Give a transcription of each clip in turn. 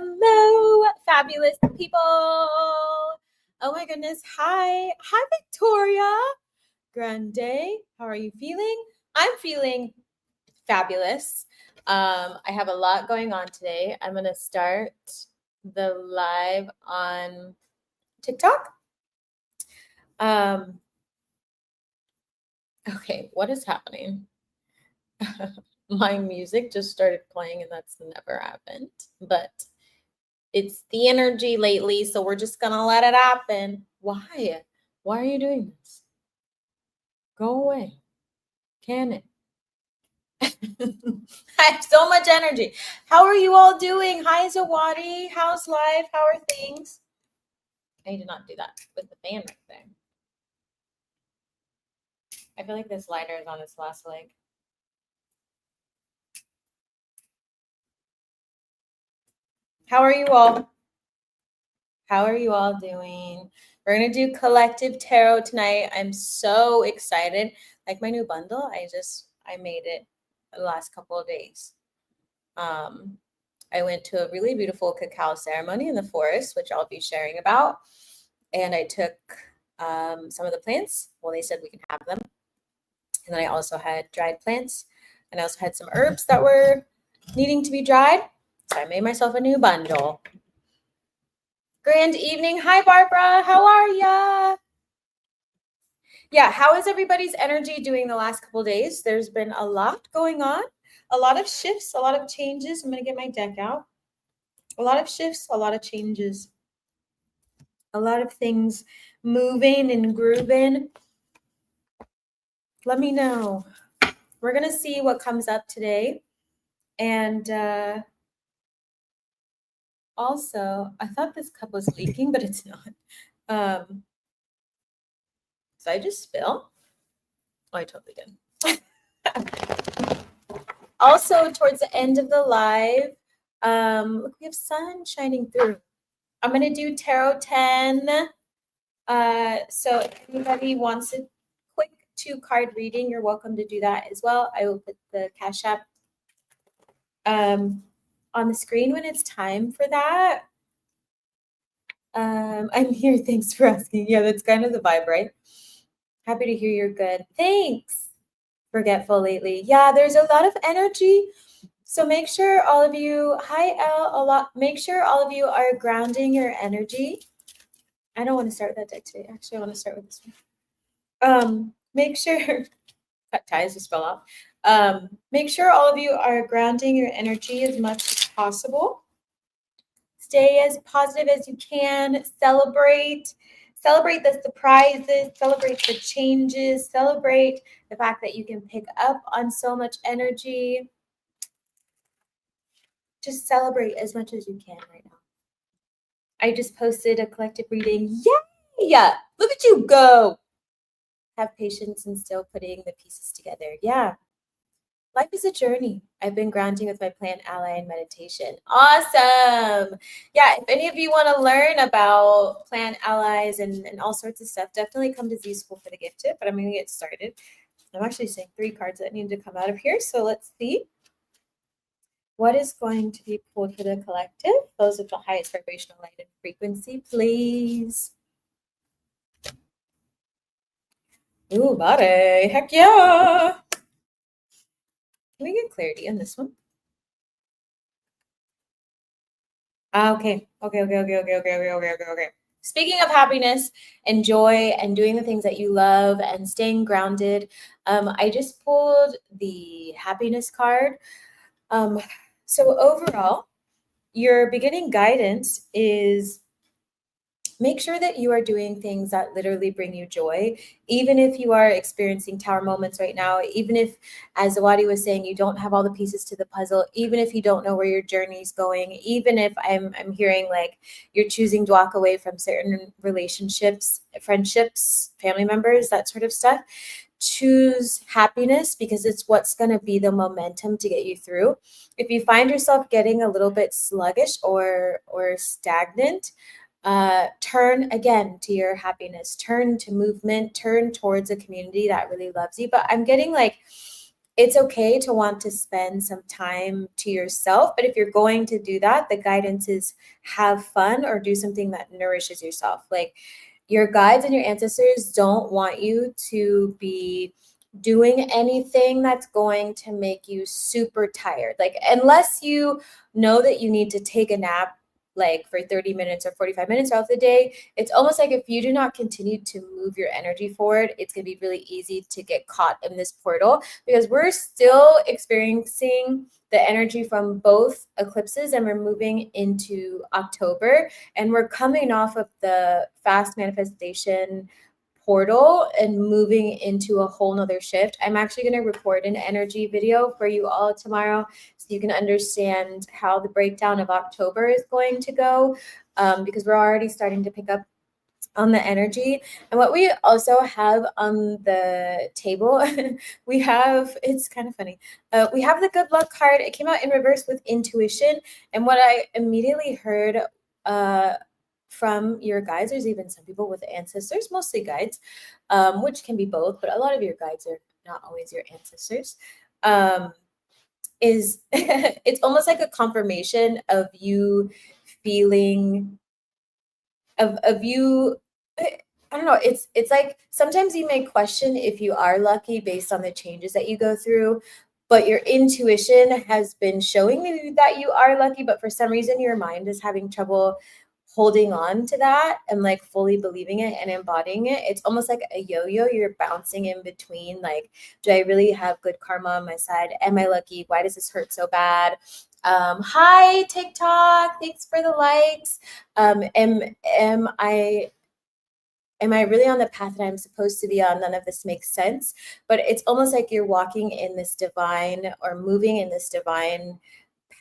Hello, fabulous people. Oh my goodness. Hi. Hi, Victoria. Grande. How are you feeling? I'm feeling fabulous. I have a lot going on today. I'm going to start the live on TikTok. Okay, what is happening? My music just started playing and that's never happened, but it's the energy lately, so we're just gonna let it happen. Why? Why are you doing this? Go away. Can it? I have so much energy. How are you all doing? Hi, Zawadi. How's life? How are things? I need to not do that with the fan right there. I feel like this lighter is on its last leg. How are you all? How are you all doing? We're going to do collective tarot tonight. I'm so excited. Like my new bundle, I made it the last couple of days. I went to a really beautiful cacao ceremony in the forest, which I'll be sharing about. And I took some of the plants. Well, they said we can have them. And then I also had dried plants. And I also had some herbs that were needing to be dried. So I made myself a new bundle. Grand evening. Hi, Barbara. How are ya? Yeah, how is everybody's energy doing the last couple of days? There's been a lot going on, a lot of shifts, a lot of changes. I'm going to get my deck out. A lot of shifts, a lot of changes, a lot of things moving and grooving. Let me know. We're going to see what comes up today. And also, I thought this cup was leaking, but it's not. So I just spill? Oh, I totally did. Also, towards the end of the live, look, we have sun shining through. I'm going to do Tarot 10. So if anybody wants a quick 2-card reading, you're welcome to do that as well. I will put the CashApp on the screen when it's time for that. I'm here. Thanks for asking. Yeah, that's kind of the vibe, right? Happy to hear you're good. Thanks. Forgetful lately. Yeah, there's a lot of energy. So make sure all of you, hi Elle, make sure all of you are grounding your energy. I don't want to start with that deck today. Actually, I want to start with this one. Make sure, cut ties just fell off. Make sure all of you are grounding your energy as much as possible. Stay as positive as you can. Celebrate the surprises, celebrate the changes, celebrate the fact that you can pick up on so much energy. Just celebrate as much as you can right now. I just posted a collective reading. Yay! Look at you go. Have patience and still putting the pieces together. Yeah. Life is a journey. I've been grounding with my plant ally in meditation. Awesome. Yeah, if any of you want to learn about plant allies and all sorts of stuff, definitely come to Z School for the gift tip. But I'm going to get started. I'm actually seeing 3 cards that need to come out of here. So let's see. What is going to be pulled for the collective? Those with the highest vibrational light and frequency, please. Ooh, body. Heck yeah. Can we get clarity on this one? Okay. Speaking of happiness and joy and doing the things that you love and staying grounded, I just pulled the happiness card. So overall, your beginning guidance is make sure that you are doing things that literally bring you joy, even if you are experiencing tower moments right now, even if, as Zawadi was saying, you don't have all the pieces to the puzzle, even if you don't know where your journey is going, even if I'm hearing like you're choosing to walk away from certain relationships, friendships, family members, that sort of stuff. Choose happiness because it's what's going to be the momentum to get you through. If you find yourself getting a little bit sluggish or stagnant, turn again to your happiness, turn to movement, turn towards a community that really loves you. But I'm getting like it's okay to want to spend some time to yourself. But if you're going to do that, the guidance is have fun or do something that nourishes yourself. Like your guides and your ancestors don't want you to be doing anything that's going to make you super tired. Like, unless you know that you need to take a nap like for 30 minutes or 45 minutes throughout the day, it's almost like if you do not continue to move your energy forward, it's going to be really easy to get caught in this portal, because we're still experiencing the energy from both eclipses and we're moving into October, and we're coming off of the fast manifestation portal and moving into a whole nother shift. I'm actually going to record an energy video for you all tomorrow so you can understand how the breakdown of October is going to go, because we're already starting to pick up on the energy. And what we also have on the table, we have, it's kind of funny. We have the good luck card. It came out in reverse with intuition. And what I immediately heard from your guides, there's even some people with ancestors, mostly guides, which can be both, but a lot of your guides are not always your ancestors. Is it's almost like a confirmation of you feeling of you. I don't know, it's like sometimes you may question if you are lucky based on the changes that you go through, but your intuition has been showing you that you are lucky, but for some reason your mind is having trouble holding on to that and like fully believing it and embodying it. It's almost like a yo-yo. You're bouncing in between, like, do I really have good karma on my side? Am I lucky? Why does this hurt so bad? Hi TikTok, thanks for the likes. Am I really on the path that I'm supposed to be on? None of this makes sense. But it's almost like you're walking in this divine or moving in this divine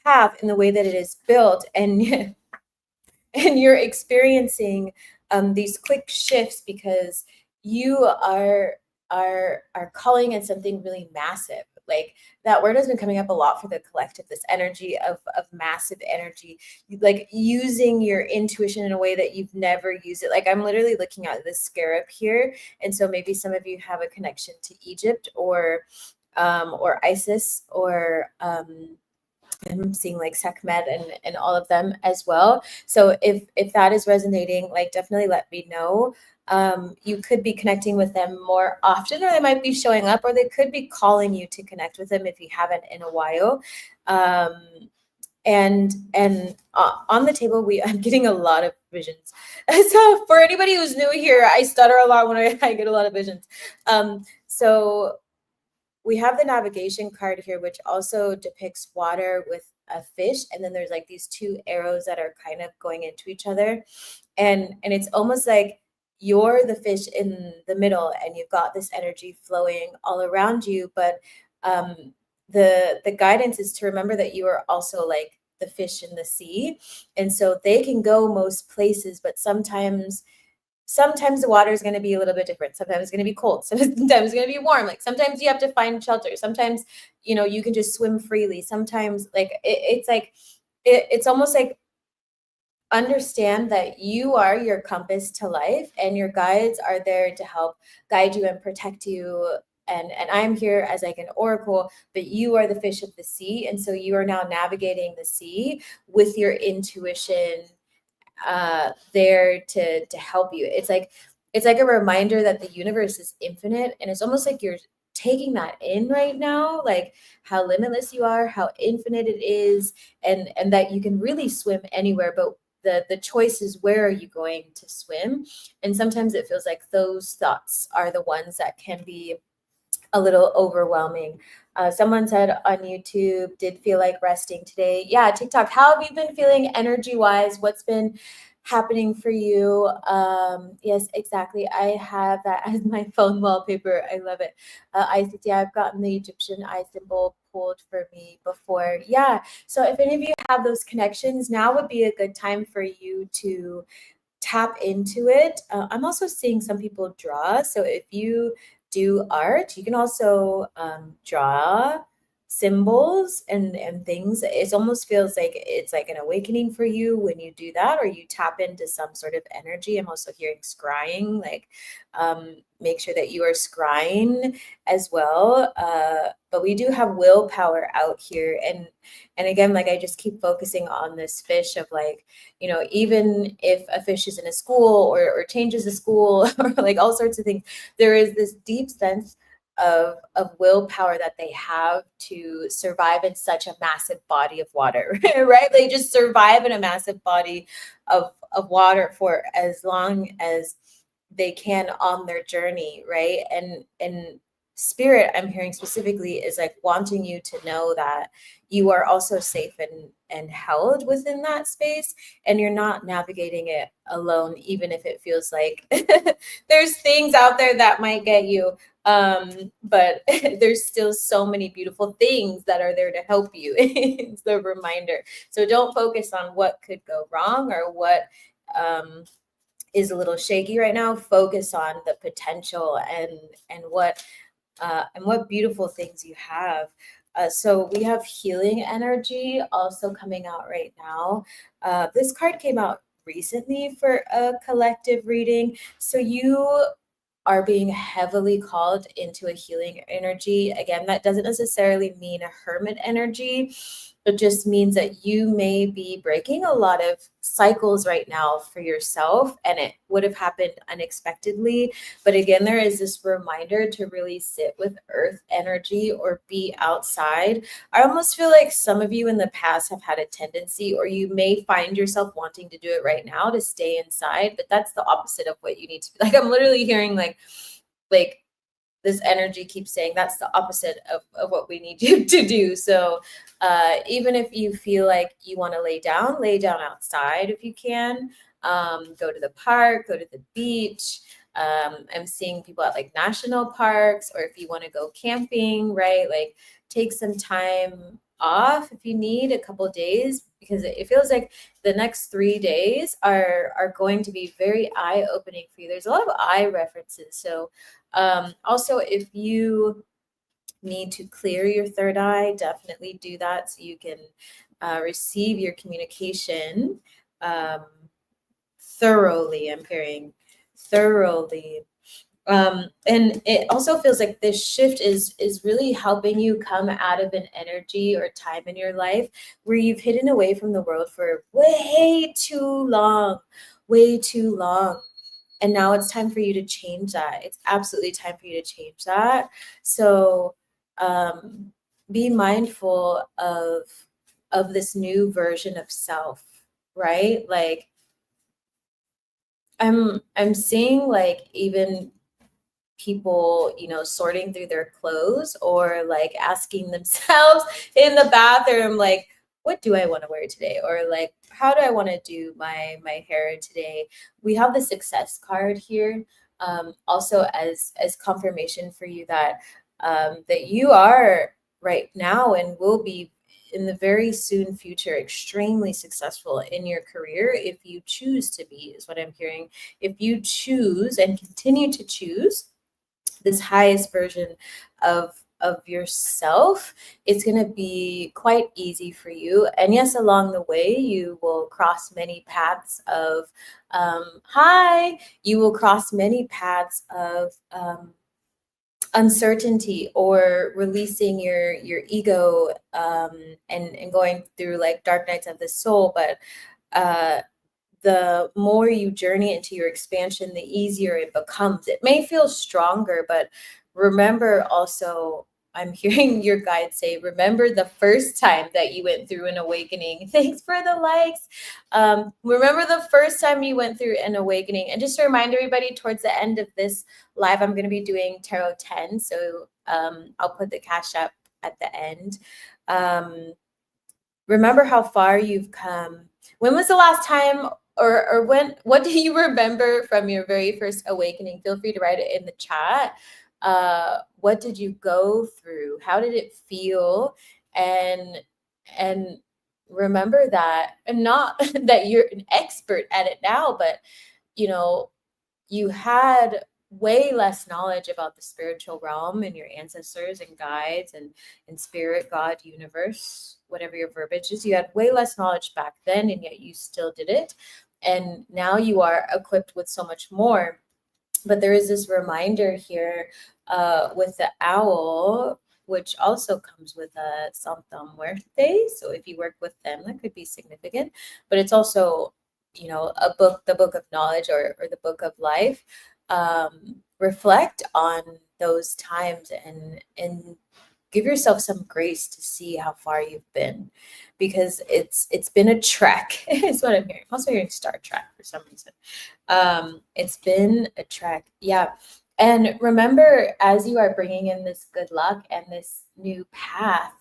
path in the way that it is built. And and you're experiencing these quick shifts because you are calling in something really massive. Like, that word has been coming up a lot for the collective, this energy of massive energy, like using your intuition in a way that you've never used it. Like, I'm literally looking at this scarab here, and so maybe some of you have a connection to Egypt or Isis, or I'm seeing like Sekhmet and all of them as well. So if that is resonating, like, definitely let me know. You could be connecting with them more often, or they might be showing up, or they could be calling you to connect with them if you haven't in a while. And on the table, I'm getting a lot of visions. So for anybody who's new here, I stutter a lot when I get a lot of visions. So we have the navigation card here, which also depicts water with a fish. And then there's like these two arrows that are kind of going into each other. And it's almost like you're the fish in the middle and you've got this energy flowing all around you. But the guidance is to remember that you are also like the fish in the sea. And so they can go most places, but sometimes the water is going to be a little bit different. Sometimes it's going to be cold. Sometimes it's going to be warm. Like, sometimes you have to find shelter. Sometimes, you can just swim freely. Sometimes, like, it's almost like, understand that you are your compass to life, and your guides are there to help guide you and protect you. And I'm here as like an oracle, but you are the fish of the sea. And so you are now navigating the sea with your intuition there to help you. It's like a reminder that the universe is infinite, and it's almost like you're taking that in right now, like how limitless you are, how infinite it is, and that you can really swim anywhere. But the choice is, where are you going to swim? And sometimes it feels like those thoughts are the ones that can be a little overwhelming. Someone said on YouTube, did feel like resting today. Yeah, TikTok, how have you been feeling energy wise? What's been happening for you? Yes, exactly. I have that as my phone wallpaper. I love it. I've gotten the Egyptian eye symbol pulled for me before. Yeah. So if any of you have those connections, now would be a good time for you to tap into it. I'm also seeing some people draw. So if you do art, you can also draw symbols and things, it almost feels like it's like an awakening for you when you do that, or you tap into some sort of energy. I'm also hearing scrying, like make sure that you are scrying as well. But we do have willpower out here. And again, like I just keep focusing on this fish of like, even if a fish is in a school or changes a school or like all sorts of things, there is this deep sense of willpower that they have to survive in such a massive body of water, right? They just survive in a massive body of water for as long as they can on their journey, right? And spirit, I'm hearing specifically, is like wanting you to know that you are also safe and held within that space, and you're not navigating it alone, even if it feels like there's things out there that might get you, but there's still so many beautiful things that are there to help you. It's the reminder. So don't focus on what could go wrong or what is a little shaky right now. Focus on the potential and what beautiful things you have. So we have healing energy also coming out right now. This card came out recently for a collective reading. So you are being heavily called into a healing energy. Again, that doesn't necessarily mean a hermit energy. It just means that you may be breaking a lot of cycles right now for yourself, and it would have happened unexpectedly. But again, there is this reminder to really sit with earth energy or be outside. I almost feel like some of you in the past have had a tendency, or you may find yourself wanting to do it right now, to stay inside, but that's the opposite of what you need to be. Like, I'm literally hearing like this energy keeps saying that's the opposite of what we need you to do. So even if you feel like you want to lay down outside if you can. Go to the park, go to the beach. I'm seeing people at like national parks, or if you want to go camping, right? Like take some time off if you need a couple of days, because it feels like the next 3 days are going to be very eye-opening for you. There's a lot of eye references. So also, if you need to clear your third eye, definitely do that so you can receive your communication um, thoroughly. I'm hearing thoroughly. And it also feels like this shift is really helping you come out of an energy or time in your life where you've hidden away from the world for way too long. And now it's time for you to change that. It's absolutely time for you to change that. So be mindful of this new version of self, right? Like I'm seeing like even people, sorting through their clothes or like asking themselves in the bathroom, like, what do I want to wear today? Or like, how do I want to do my hair today? We have the success card here, also as confirmation for you that that you are right now and will be in the very soon future extremely successful in your career if you choose to be, is what I'm hearing. If you choose and continue to choose this highest version of yourself, it's going to be quite easy for you. And yes, along the way you will cross many paths of you will cross many paths of uncertainty, or releasing your ego, and going through like dark nights of the soul. But the more you journey into your expansion, the easier it becomes. It may feel stronger, but remember also, I'm hearing your guide say, remember the first time that you went through an awakening. Thanks for the likes. Remember the first time you went through an awakening. And just to remind everybody, towards the end of this live, I'm going to be doing Tarot 10. So I'll put the Cash App at the end. Remember how far you've come. When was the last time, or what do you remember from your very first awakening? Feel free to write it in the chat. What did you go through? How did it feel? And remember that, and not that you're an expert at it now, but you had way less knowledge about the spiritual realm and your ancestors and guides and spirit, God, universe, whatever your verbiage is. You had way less knowledge back then, and yet you still did it. And now you are equipped with so much more. But there is this reminder here with the owl, which also comes with a Santa Muerte. So if you work with them, that could be significant. But it's also, a book, the book of knowledge, or the book of life. Reflect on those times and give yourself some grace to see how far you've been, because it's been a trek. Is what I'm hearing. I'm also hearing Star Trek for some reason. It's been a trek. Yeah. And remember, as you are bringing in this good luck and this new path,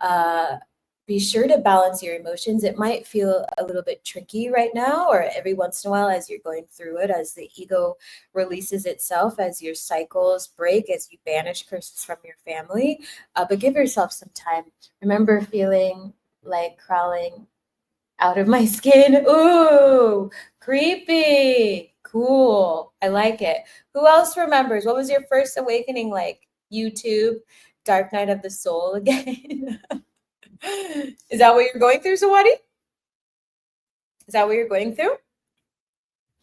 uh, be sure to balance your emotions. It might feel a little bit tricky right now, or every once in a while as you're going through it, as the ego releases itself, as your cycles break, as you banish curses from your family. But give yourself some time. Remember feeling like crawling out of my skin. Ooh, creepy. Cool. I like it. Who else remembers? What was your first awakening like? YouTube, Dark Night of the Soul again. Is that what you're going through, Sawadi? Is that what you're going through?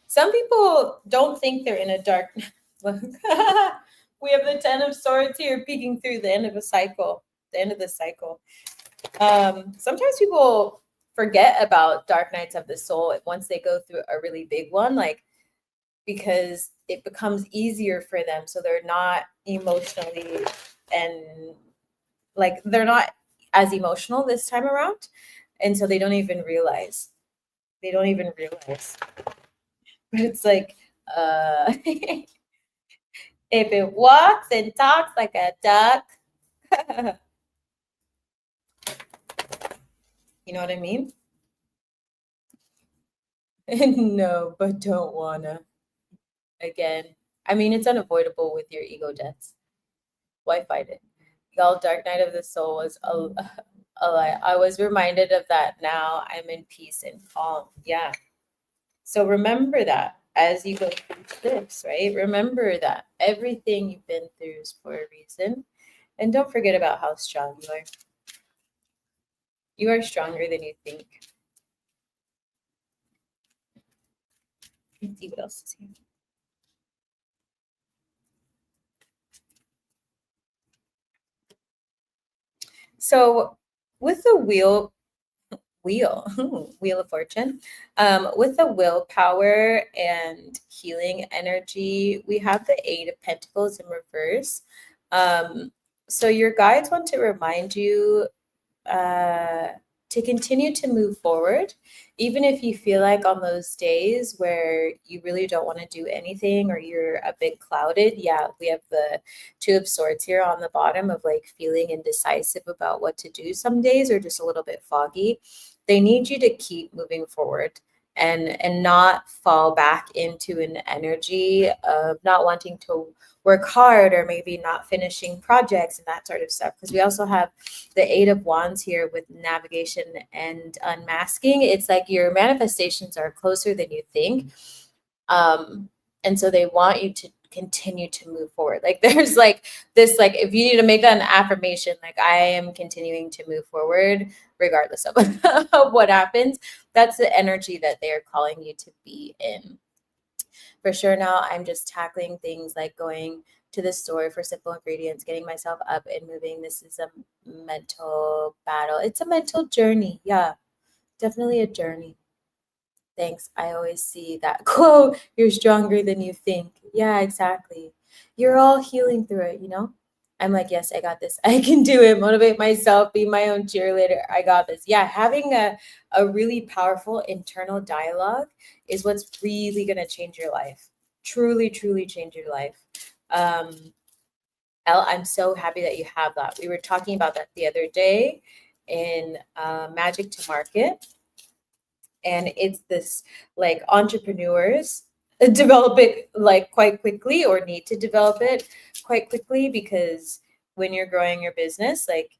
Some people don't think they're in a dark. We have the Ten of Swords here peeking through the end of a cycle, the end of the cycle. Sometimes people forget about Dark Nights of the Soul once they go through a really big one, like, because it becomes easier for them. So they're not emotionally, and like, they're not as emotional this time around. And so they don't even realize. They don't even realize. But it's like, if it walks and talks like a duck, you know what I mean? No, but don't wanna. Again, I mean, it's unavoidable with your ego deaths. Why fight it? Y'all, Dark Night of the Soul was a lie. I was reminded of that. Now I'm in peace and calm. Yeah. So remember that as you go through this, right? Remember that everything you've been through is for a reason. And don't forget about how strong you are. You are stronger than you think. Let's see what else is here. So with the wheel wheel of fortune, with the willpower and healing energy, we have the Eight of Pentacles in reverse. So your guides want to remind you uh, to continue to move forward, even if you feel like on those days where you really don't want to do anything or you're a bit clouded. Yeah, we have the Two of Swords here on the bottom, of like feeling indecisive about what to do some days, or just a little bit foggy. They need you to keep moving forward and not fall back into an energy of not wanting to work hard, or maybe not finishing projects and that sort of stuff. Because we also have the Eight of Wands here with navigation and unmasking. It's like your manifestations are closer than you think. And so they want you to continue to move forward. Like, there's like this, like, if you need to make that an affirmation, like, I am continuing to move forward regardless of, of what happens. That's the energy that they are calling you to be in. For sure, now I'm just tackling things like going to the store for simple ingredients, getting myself up and moving. This is a mental battle. It's a mental journey. Yeah, definitely a journey. Thanks. I always see that quote, you're stronger than you think. Yeah, exactly. You're all healing through it, you know? I'm like, yes, I got this. I can do it. Motivate myself, be my own cheerleader. I got this. Yeah, having a really powerful internal dialogue is what's really going to change your life. Truly, truly change your life. Elle, I'm so happy that you have that. We were talking about that the other day in Magic to Market. And it's this, like, entrepreneurs develop it like quite quickly, or need to develop it quite quickly, because when you're growing your business, like,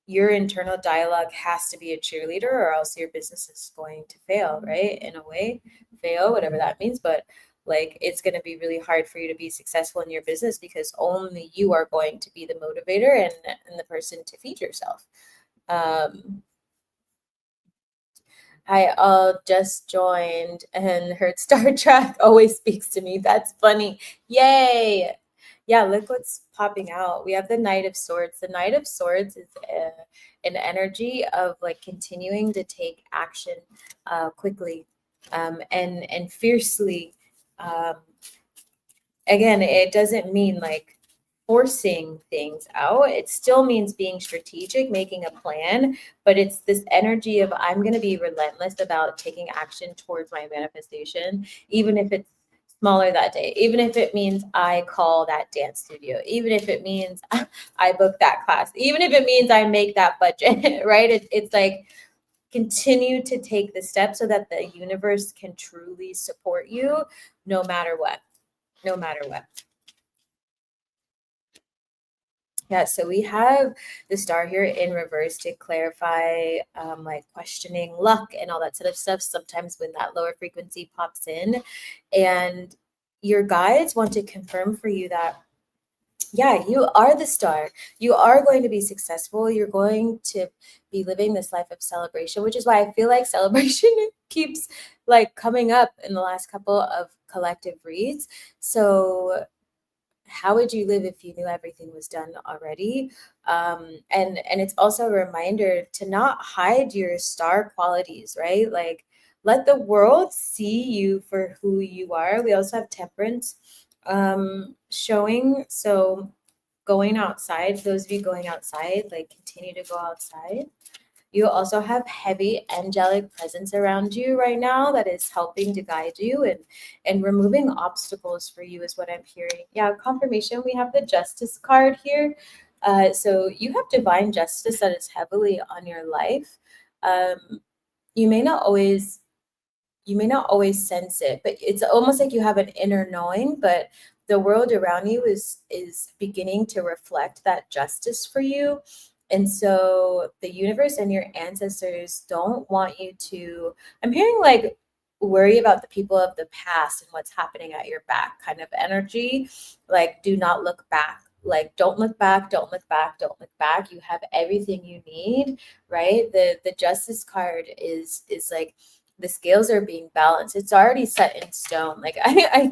your internal dialogue has to be a cheerleader, or else your business is going to fail, right? In a way, fail, whatever that means. But like it's going to be really hard for you to be successful in your business because only you are going to be the motivator and the person to feed yourself. um I just joined and heard Star Trek always speaks to me. That's funny. Yay. Yeah, look what's popping out. We have the Knight of Swords. The Knight of Swords is an energy of like continuing to take action quickly and fiercely. Um, Again, it doesn't mean like forcing things out. It still means being strategic, making a plan, but it's this energy of I'm going to be relentless about taking action towards my manifestation, even if it's smaller that day, even if it means I call that dance studio, even if it means I book that class, even if it means I make that budget, right? It's like continue to take the steps so that the universe can truly support you no matter what, no matter what. Yeah, so we have the star here in reverse to clarify like questioning luck and all that sort of stuff. Sometimes when that lower frequency pops in, and your guides want to confirm for you that, yeah, you are the star. You are going to be successful. You're going to be living this life of celebration, which is why I feel like celebration keeps like coming up in the last couple of collective reads. So how would you live if you knew everything was done already? And it's also a reminder to not hide your star qualities, right? Like let the world see you for who you are. We also have temperance showing. So going outside, those of you going outside, like continue to go outside. You also have heavy angelic presence around you right now that is helping to guide you and removing obstacles for you is what I'm hearing. Yeah, confirmation. We have the Justice card here. So you have divine justice that is heavily on your life. Um, you may not always sense it, but it's almost like you have an inner knowing, but the world around you is beginning to reflect that justice for you. And so the universe and your ancestors don't want you to, I'm hearing like worry about the people of the past and what's happening at your back kind of energy. Like do not look back. Like don't look back, don't look back, don't look back. You have everything you need, right? The justice card is like the scales are being balanced. It's already set in stone. Like I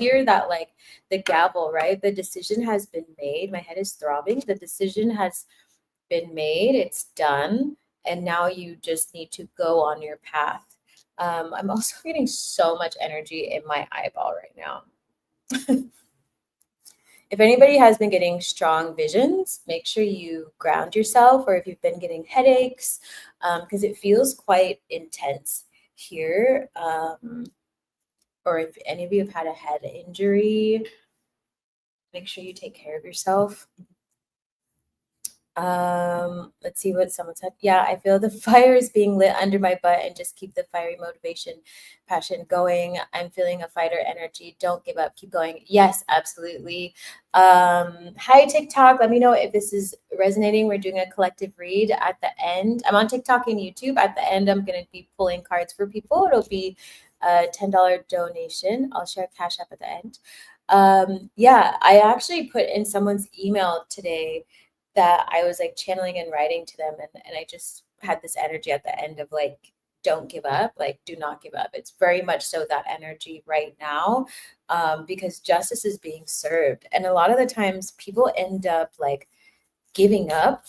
hear that like the gavel, right? The decision has been made. My head is throbbing. The decision has been made. It's done. And now you just need to go on your path. I'm also getting so much energy in my eyeball right now. If anybody has been getting strong visions, make sure you ground yourself, or if you've been getting headaches, because it feels quite intense here. Or if any of you have had a head injury, make sure you take care of yourself. Let's see what someone said. Yeah, I feel the fire is being lit under my butt and just keep the fiery motivation, passion going. I'm feeling a fighter energy. Don't give up. Keep going. Yes, absolutely. Hi, TikTok. Let me know if this is resonating. We're doing a collective read at the end. I'm on TikTok and YouTube. At the end, I'm going to be pulling cards for people. It'll be a $10 donation. I'll share Cash App at the end. Yeah, I actually put in someone's email today that I was like channeling and writing to them. And I just had this energy at the end of like, don't give up, like, do not give up. It's very much so that energy right now, because justice is being served. And a lot of the times people end up like giving up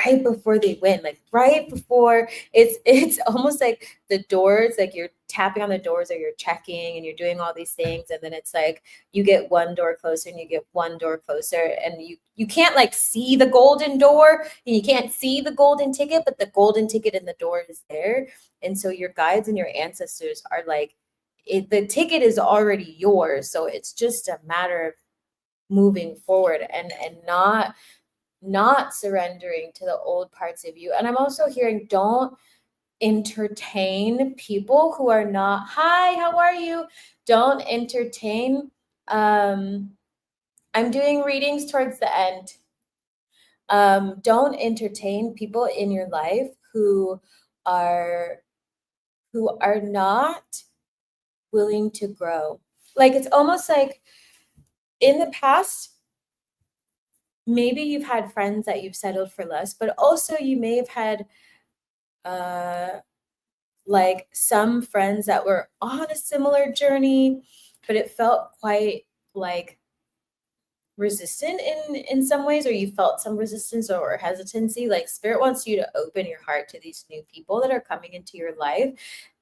right before they win, like right before it's almost like the doors, like you're tapping on the doors or you're checking and you're doing all these things, and then it's like you get one door closer and you get one door closer, and you can't like see the golden door and you can't see the golden ticket, but the golden ticket in the door is there. And so your guides and your ancestors are like, the ticket is already yours, so it's just a matter of moving forward and not surrendering to the old parts of you. And I'm also hearing don't entertain people who are not, hi, how are you? Don't entertain. I'm doing readings towards the end. Don't entertain people in your life who are not willing to grow. Like it's almost like in the past, maybe you've had friends that you've settled for less, but also you may have had uh like some friends that were on a similar journey, but it felt quite like resistant in some ways, or you felt some resistance or hesitancy. Like spirit wants you to open your heart to these new people that are coming into your life,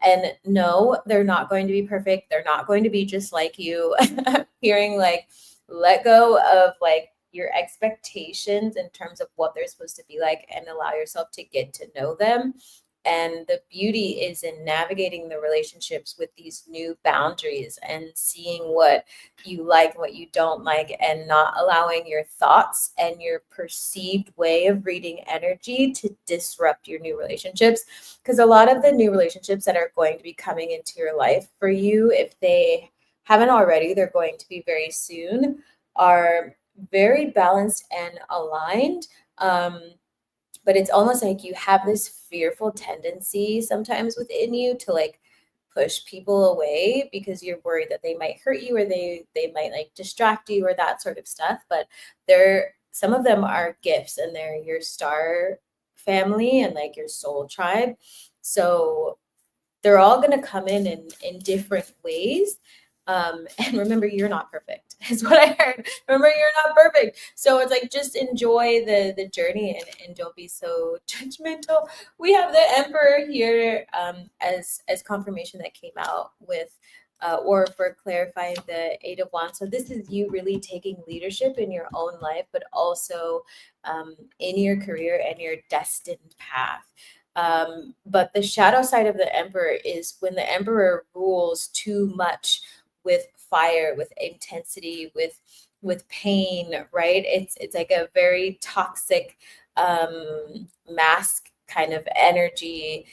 and no, they're not going to be perfect, they're not going to be just like you. Hearing like let go of like your expectations in terms of what they're supposed to be like and allow yourself to get to know them. And the beauty is in navigating the relationships with these new boundaries and seeing what you like, what you don't like, and not allowing your thoughts and your perceived way of reading energy to disrupt your new relationships. Because a lot of the new relationships that are going to be coming into your life for you, if they haven't already, they're going to be very soon, are very balanced and aligned. But it's almost like you have this fearful tendency sometimes within you to like push people away because you're worried that they might hurt you, or they might like distract you or that sort of stuff. But they're some of them are gifts, and they're your star family and like your soul tribe. So they're all going to come in different ways. And remember, you're not perfect is what I heard. Remember, you're not perfect. So it's like, just enjoy the journey, and don't be so judgmental. We have the Emperor here as confirmation that came out with or for clarifying the Eight of Wands. So this is you really taking leadership in your own life, but also in your career and your destined path. But the shadow side of the Emperor is when the Emperor rules too much with fire, with intensity, with pain, right? It's like a very toxic mask kind of energy,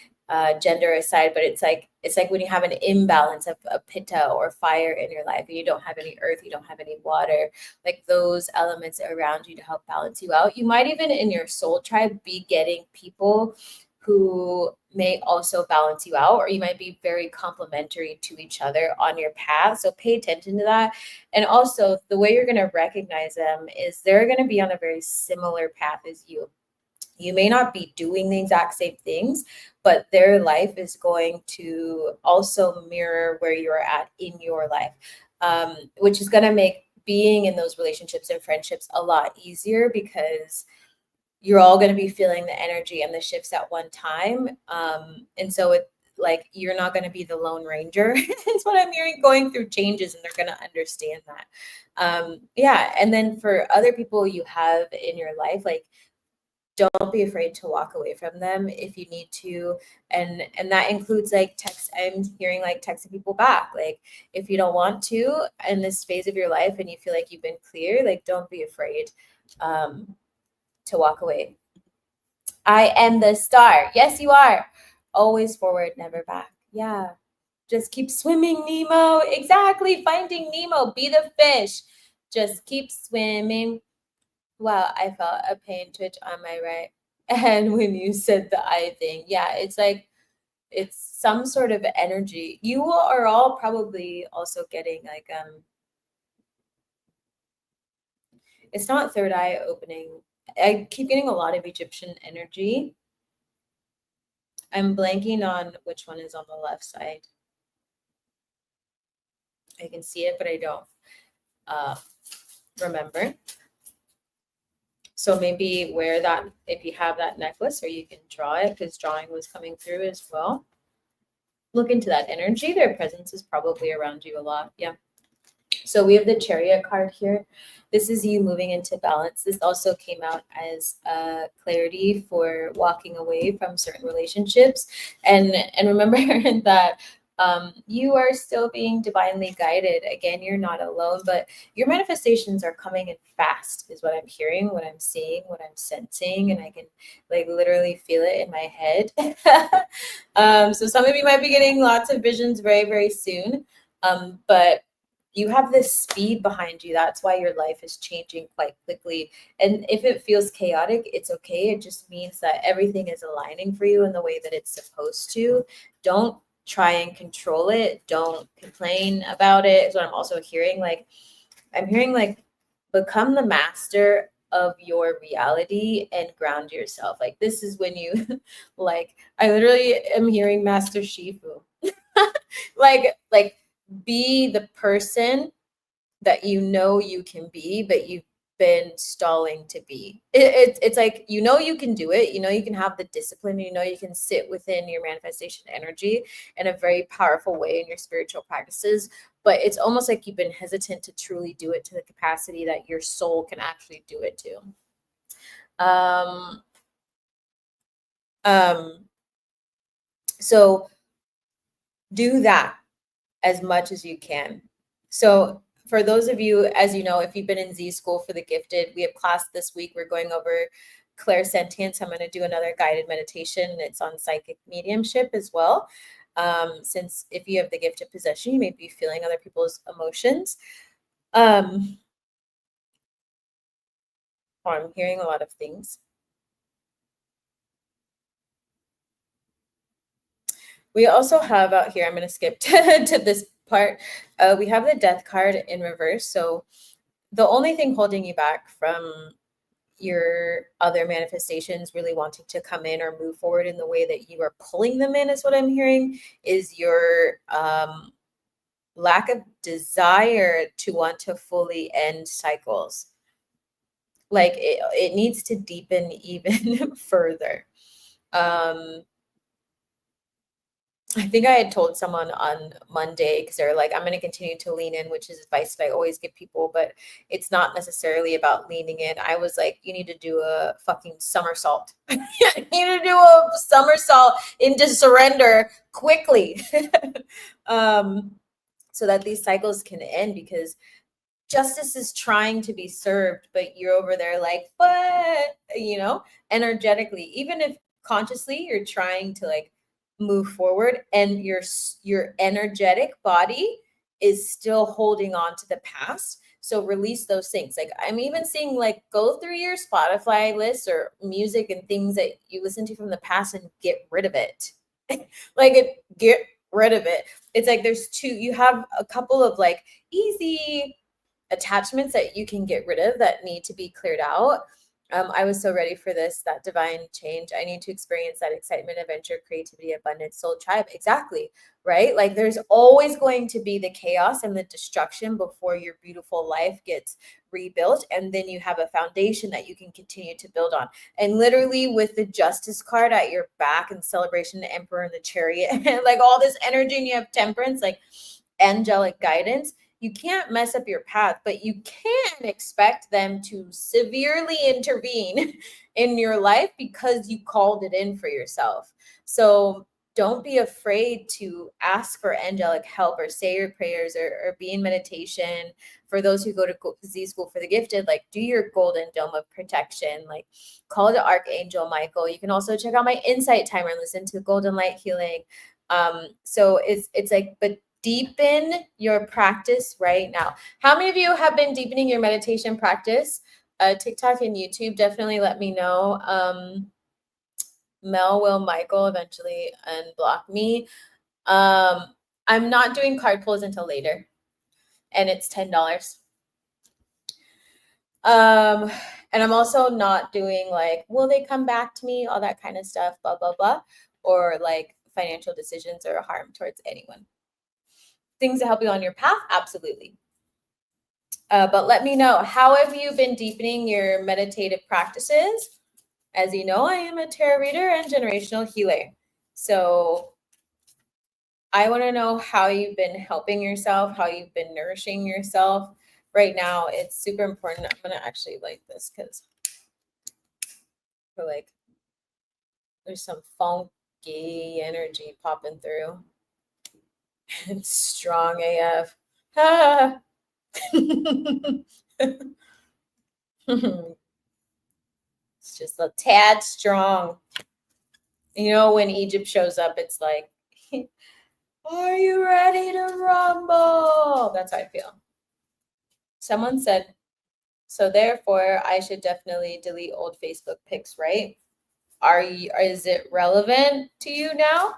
gender aside. But it's like when you have an imbalance of pitta or fire in your life, and you don't have any earth, you don't have any water, like those elements around you to help balance you out. You might even in your soul tribe be getting people who may also balance you out, or you might be very complementary to each other on your path. So pay attention to that. And also, the way you're going to recognize them is they're going to be on a very similar path as you. You may not be doing the exact same things, but their life is going to also mirror where you're at in your life, which is going to make being in those relationships and friendships a lot easier, because you're all going to be feeling the energy and the shifts at one time. And so it like you're not going to be the lone ranger. It's what I'm hearing, going through changes, and they're going to understand that. Yeah. And then for other people you have in your life, like don't be afraid to walk away from them if you need to. And that includes like text. I'm hearing like texting people back. Like if you don't want to in this phase of your life and you feel like you've been clear, like don't be afraid to walk away. I am the star. Yes, you are. Always forward, never back. Yeah. Just keep swimming, Nemo. Exactly. Finding Nemo. Be the fish. Just keep swimming. Wow, I felt a pain twitch on my right. And when you said the eye thing, yeah, it's like it's some sort of energy. You are all probably also getting like it's not third eye opening. I keep getting a lot of Egyptian energy. I'm blanking on which one is on the left side. I can see it, but I don't uh, remember. So maybe wear that if you have that necklace, or you can draw it, because drawing was coming through as well. Look into that energy. Their presence is probably around you a lot. Yeah. So we have the Chariot card here. This is you moving into balance. This also came out as clarity for walking away from certain relationships. And remember that you are still being divinely guided. Again, you're not alone, but your manifestations are coming in fast is what I'm hearing, what I'm seeing, what I'm sensing, and I can like literally feel it in my head. So some of you might be getting lots of visions very, very soon. But you have this speed behind you. That's why your life is changing quite quickly. And if it feels chaotic, it's okay. It just means that everything is aligning for you in the way that it's supposed to. Don't try and control it. Don't complain about it, is what I'm also hearing. Like, I'm hearing like, become the master of your reality and ground yourself. Like, this is when you like, I literally am hearing Master Shifu. like be the person that you know you can be, but you've been stalling to be. It's like, you know you can do it, you know you can have the discipline, you know you can sit within your manifestation energy in a very powerful way in your spiritual practices, but it's almost like you've been hesitant to truly do it to the capacity that your soul can actually do it to. Um, um, so do that as much as you can. So for those of you, as you know, if you've been in Z School for the Gifted, we have class this week. We're going over clairsentience. I'm going to do another guided meditation. It's on psychic mediumship as well. Since if you have the gift of possession, you may be feeling other people's emotions. I'm hearing a lot of things. We also have out here, I'm going to skip to this part. We have the death card in reverse. So the only thing holding you back from your other manifestations really wanting to come in or move forward in the way that you are pulling them in, is what I'm hearing, is your lack of desire to want to fully end cycles. Like, it needs to deepen even further. I think I had told someone on Monday, because they're like, I'm going to continue to lean in, which is advice that I always give people, but it's not necessarily about leaning in. I was like, you need to do a fucking somersault. You need to do a somersault into surrender quickly. So that these cycles can end, because justice is trying to be served, but you're over there like, what? Energetically, even if consciously you're trying to like move forward, and your energetic body is still holding on to the past. So release those things. Like, I'm even seeing, like, go through your Spotify list or music and things that you listen to from the past and get rid of it. Get rid of it. It's like you have a couple of like easy attachments that you can get rid of that need to be cleared out. I was so ready for that divine change. I need to experience that excitement, adventure, creativity, abundance, soul tribe. Exactly. Right. Like, there's always going to be the chaos and the destruction before your beautiful life gets rebuilt. And then you have a foundation that you can continue to build on. And literally, with the justice card at your back and celebration, the emperor and the chariot, and like all this energy, and you have temperance, like angelic guidance. You can't mess up your path, but you can expect them to severely intervene in your life because you called it in for yourself. So don't be afraid to ask for angelic help, or say your prayers, or be in meditation. For those who go to Z School for the Gifted, like, do your golden dome of protection, like call to Archangel Michael. You can also check out my insight timer and listen to golden light healing. So it's like, but deepen your practice right now. How many of you have been deepening your meditation practice? TikTok and YouTube, definitely let me know. Mel will Michael eventually unblock me. I'm not doing card pulls until later, and it's $10. And I'm also not doing like, will they come back to me, all that kind of stuff, blah blah blah, or like financial decisions or harm towards anyone. Things to help you on your path, absolutely. But let me know, how have you been deepening your meditative practices? As you know, I am a tarot reader and generational healer. So I want to know how you've been helping yourself, how you've been nourishing yourself. Right now, it's super important. I'm going to actually light this because I feel like there's some funky energy popping through. It's strong AF. It's just a tad strong. You know, when Egypt shows up, it's like, are you ready to rumble? That's how I feel. Someone said, so therefore I should definitely delete old Facebook pics, right? Is it relevant to you now?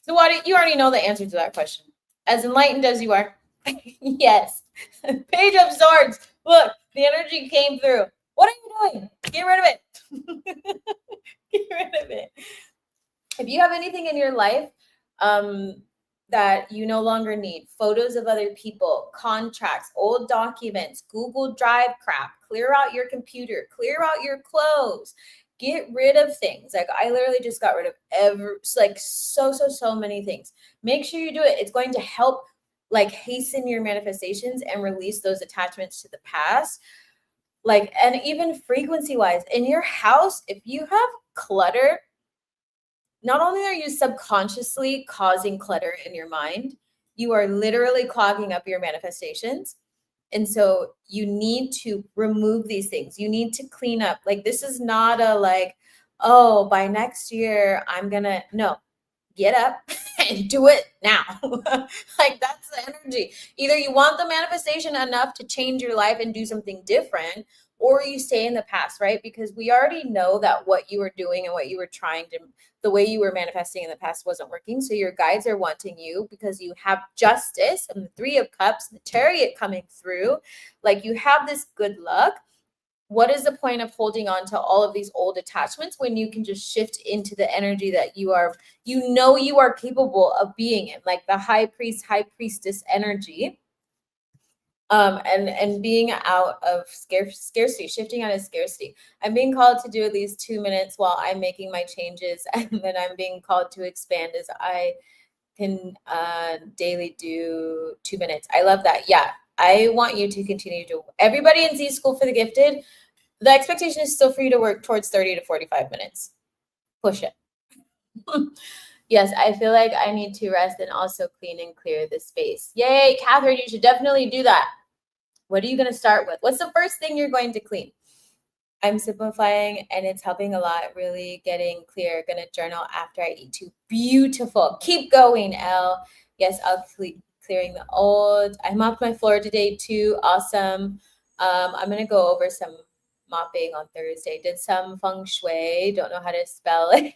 So what you already know the answer to that question. As enlightened as you are. Yes. Page of Swords. Look, the energy came through. What are you doing? Get rid of it. Get rid of it. If you have anything in your life that you no longer need, photos of other people, contracts, old documents, Google Drive crap, clear out your computer, clear out your clothes, get rid of things. Like I literally just got rid of so many things. Make sure you do it. It's going to help like hasten your manifestations and release those attachments to the past. Like, and even frequency wise in your house, if you have clutter, not only are you subconsciously causing clutter in your mind, you are literally clogging up your manifestations. And so you need to remove these things. You need to clean up. Like, this is not a like, oh, by next year, no, get up and do it now. Like, that's the energy. Either you want the manifestation enough to change your life and do something different, or you stay in the past, right? Because we already know that what you were doing and what you were trying to, the way you were manifesting in the past wasn't working. So your guides are wanting you, because you have justice and the Three of Cups, the Chariot coming through. Like, you have this good luck. What is the point of holding on to all of these old attachments when you can just shift into the energy that you are capable of being in, like the high priest, high priestess energy, and being out of scarcity, shifting out of scarcity. I'm being called to do at least 2 minutes while I'm making my changes, and then I'm being called to expand as I can daily do 2 minutes. I love that. Yeah, I want you to continue to, everybody in Z School for the Gifted, the expectation is still for you to work towards 30 to 45 minutes. Push it. Yes, I feel like I need to rest and also clean and clear the space. Yay, Catherine, you should definitely do that. What are you going to start with? What's the first thing you're going to clean? I'm simplifying and it's helping a lot, really getting clear. Going to journal after I eat too. Beautiful. Keep going, Elle. Yes, I'll clearing the old. I mopped my floor today too. Awesome. I'm going to go over some mopping on Thursday. Did some feng shui. Don't know how to spell it.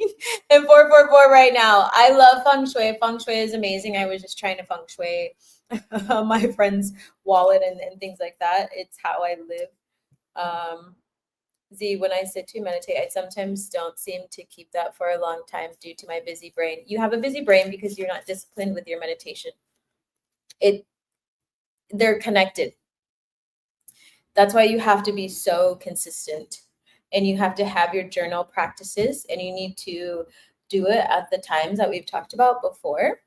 And 444 right now. I love feng shui. Feng shui is amazing. I was just trying to feng shui my friend's wallet and things like that. It's how I live. Z, when I sit to meditate, I sometimes don't seem to keep that for a long time due to my busy brain. You have a busy brain because you're not disciplined with your meditation. They're connected. That's why you have to be so consistent, and you have to have your journal practices, and you need to do it at the times that we've talked about before,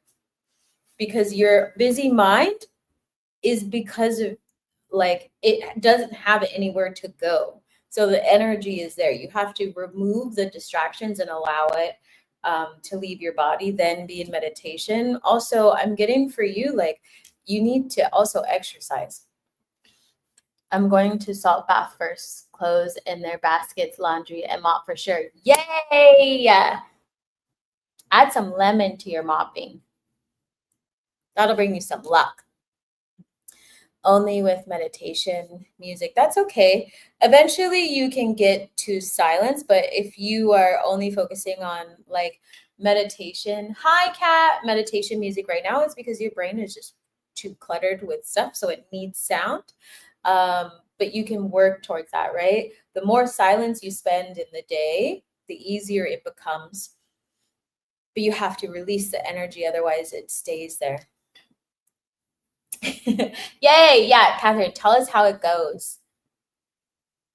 because your busy mind is because of, like, it doesn't have anywhere to go. So the energy is there. You have to remove the distractions and allow it to leave your body, then be in meditation. Also, I'm getting for you, like, you need to also exercise. I'm going to salt bath first, clothes in their baskets, laundry, and mop for sure. Yay! Add some lemon to your mopping. That'll bring you some luck. Only with meditation, music, that's okay. Eventually you can get to silence, but if you are only focusing on like meditation, hi Kat, meditation music right now, is because your brain is just too cluttered with stuff, so it needs sound. But you can work towards that, right? The more silence you spend in the day, the easier it becomes. But you have to release the energy, otherwise it stays there. Yay! Yeah, Catherine, tell us how it goes.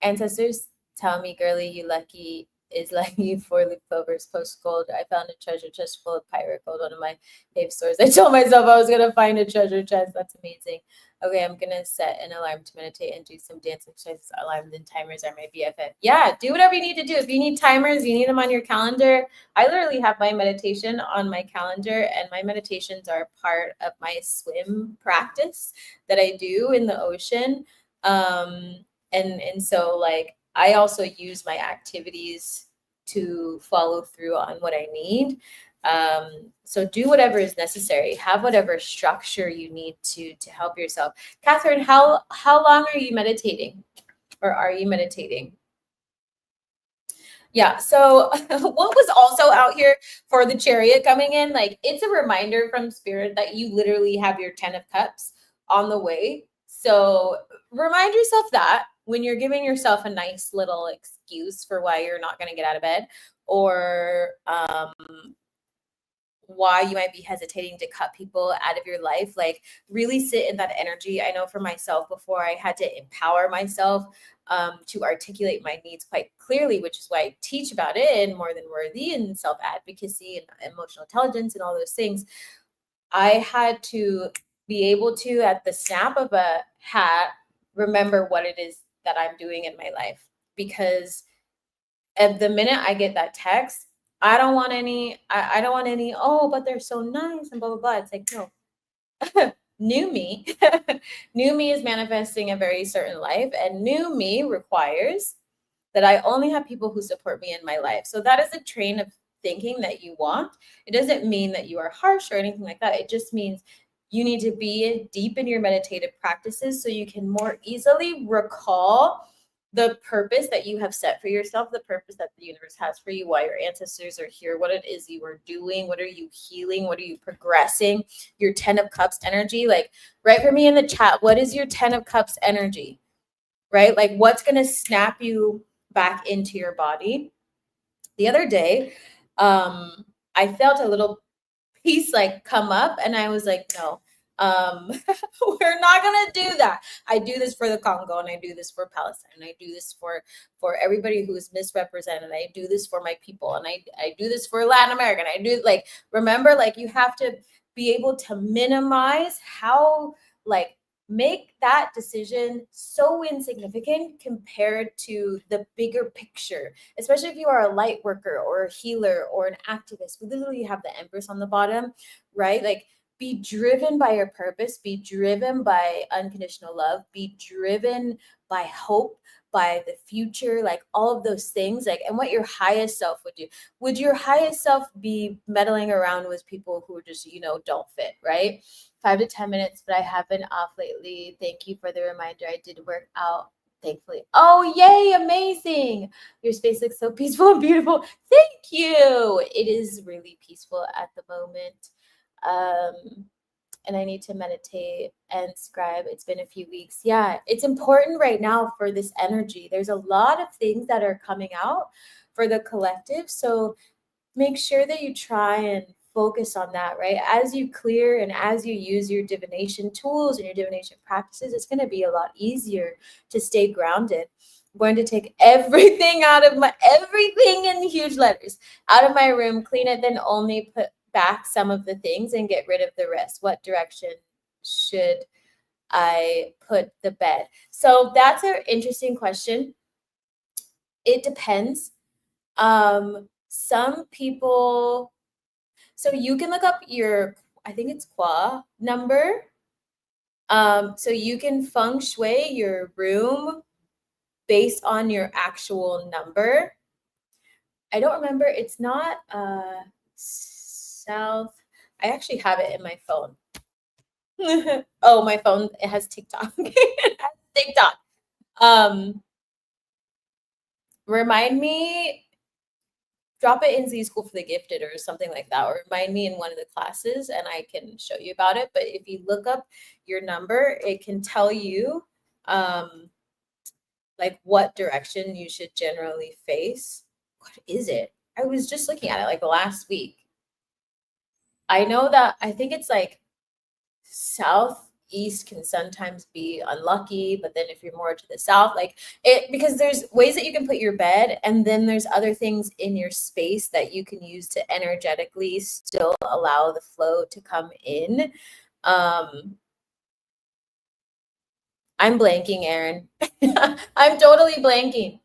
Ancestors tell me, girly, you lucky is lucky for leaf clovers post gold. I found a treasure chest full of pirate gold, one of my fave stores. I told myself I was gonna find a treasure chest. That's amazing. Okay, I'm gonna set an alarm to meditate and do some dance exercises. Alarms and timers are my BFF. Yeah, do whatever you need to do. If you need timers, you need them on your calendar. I literally have my meditation on my calendar, and my meditations are part of my swim practice that I do in the ocean. And so, like, I also use my activities to follow through on what I need. So do whatever is necessary. Have whatever structure you need to help yourself. Catherine, how long are you meditating, or are you meditating? Yeah. So what was also out here for the chariot coming in, like it's a reminder from spirit that you literally have your 10 of cups on the way. So remind yourself that when you're giving yourself a nice little excuse for why you're not going to get out of bed, or why you might be hesitating to cut people out of your life, like really sit in that energy. I know for myself, before I had to empower myself to articulate my needs quite clearly, which is why I teach about it and More Than Worthy and self-advocacy and emotional intelligence and all those things. I had to be able to, at the snap of a hat, remember what it is that I'm doing in my life. Because at the minute I get that text, I don't want any, oh, but they're so nice and blah, blah, blah. It's like, no, new me, new me is manifesting a very certain life, and new me requires that I only have people who support me in my life. So that is a train of thinking that you want. It doesn't mean that you are harsh or anything like that. It just means you need to be deep in your meditative practices so you can more easily recall the purpose that you have set for yourself, the purpose that the universe has for you, why your ancestors are here, what it is you are doing, what are you healing, what are you progressing, your 10 of cups energy. Like, write for me in the chat, what is your 10 of cups energy, right? Like, what's going to snap you back into your body? The other day, I felt a little piece like come up, and I was like, no, we're not gonna do that. I do this for the Congo, and I do this for Palestine, and I do this for everybody who is misrepresented. I do this for my people, and I do this for Latin America. And I do, like, remember, like, you have to be able to minimize how, like, make that decision so insignificant compared to the bigger picture, especially if you are a light worker or a healer or an activist. We literally have the Empress on the bottom, right? Like, be driven by your purpose, be driven by unconditional love, be driven by hope, by the future, like all of those things, like, and what your highest self would do. Would your highest self be meddling around with people who just, don't fit, right? 5 to 10 minutes, but I have been off lately. Thank you for the reminder. I did work out, thankfully. Oh, yay, amazing. Your space looks so peaceful and beautiful. Thank you. It is really peaceful at the moment. And I need to meditate and scribe. It's been a few weeks. Yeah, it's important right now for this energy. There's a lot of things that are coming out for the collective. So make sure that you try and focus on that, right? As you clear and as you use your divination tools and your divination practices, it's going to be a lot easier to stay grounded. I'm going to take everything everything in huge letters out of my room, clean it, then only put back some of the things and get rid of the rest. What direction should I put the bed? So that's an interesting question. It depends. Some people, so you can look up your, I think it's Qua number. So you can feng shui your room based on your actual number. I don't remember. It's not south. I actually have it in my phone. Oh, my phone, it has TikTok. It has TikTok. Remind me, drop it in Z School for the Gifted or something like that, or remind me in one of the classes and I can show you about it. But if you look up your number, it can tell you like what direction you should generally face. What is it? I was just looking at it like last week. I know that I think it's like southeast can sometimes be unlucky, but then if you're more to the south, like it, because there's ways that you can put your bed, and then there's other things in your space that you can use to energetically still allow the flow to come in. I'm blanking, Aaron. I'm totally blanking.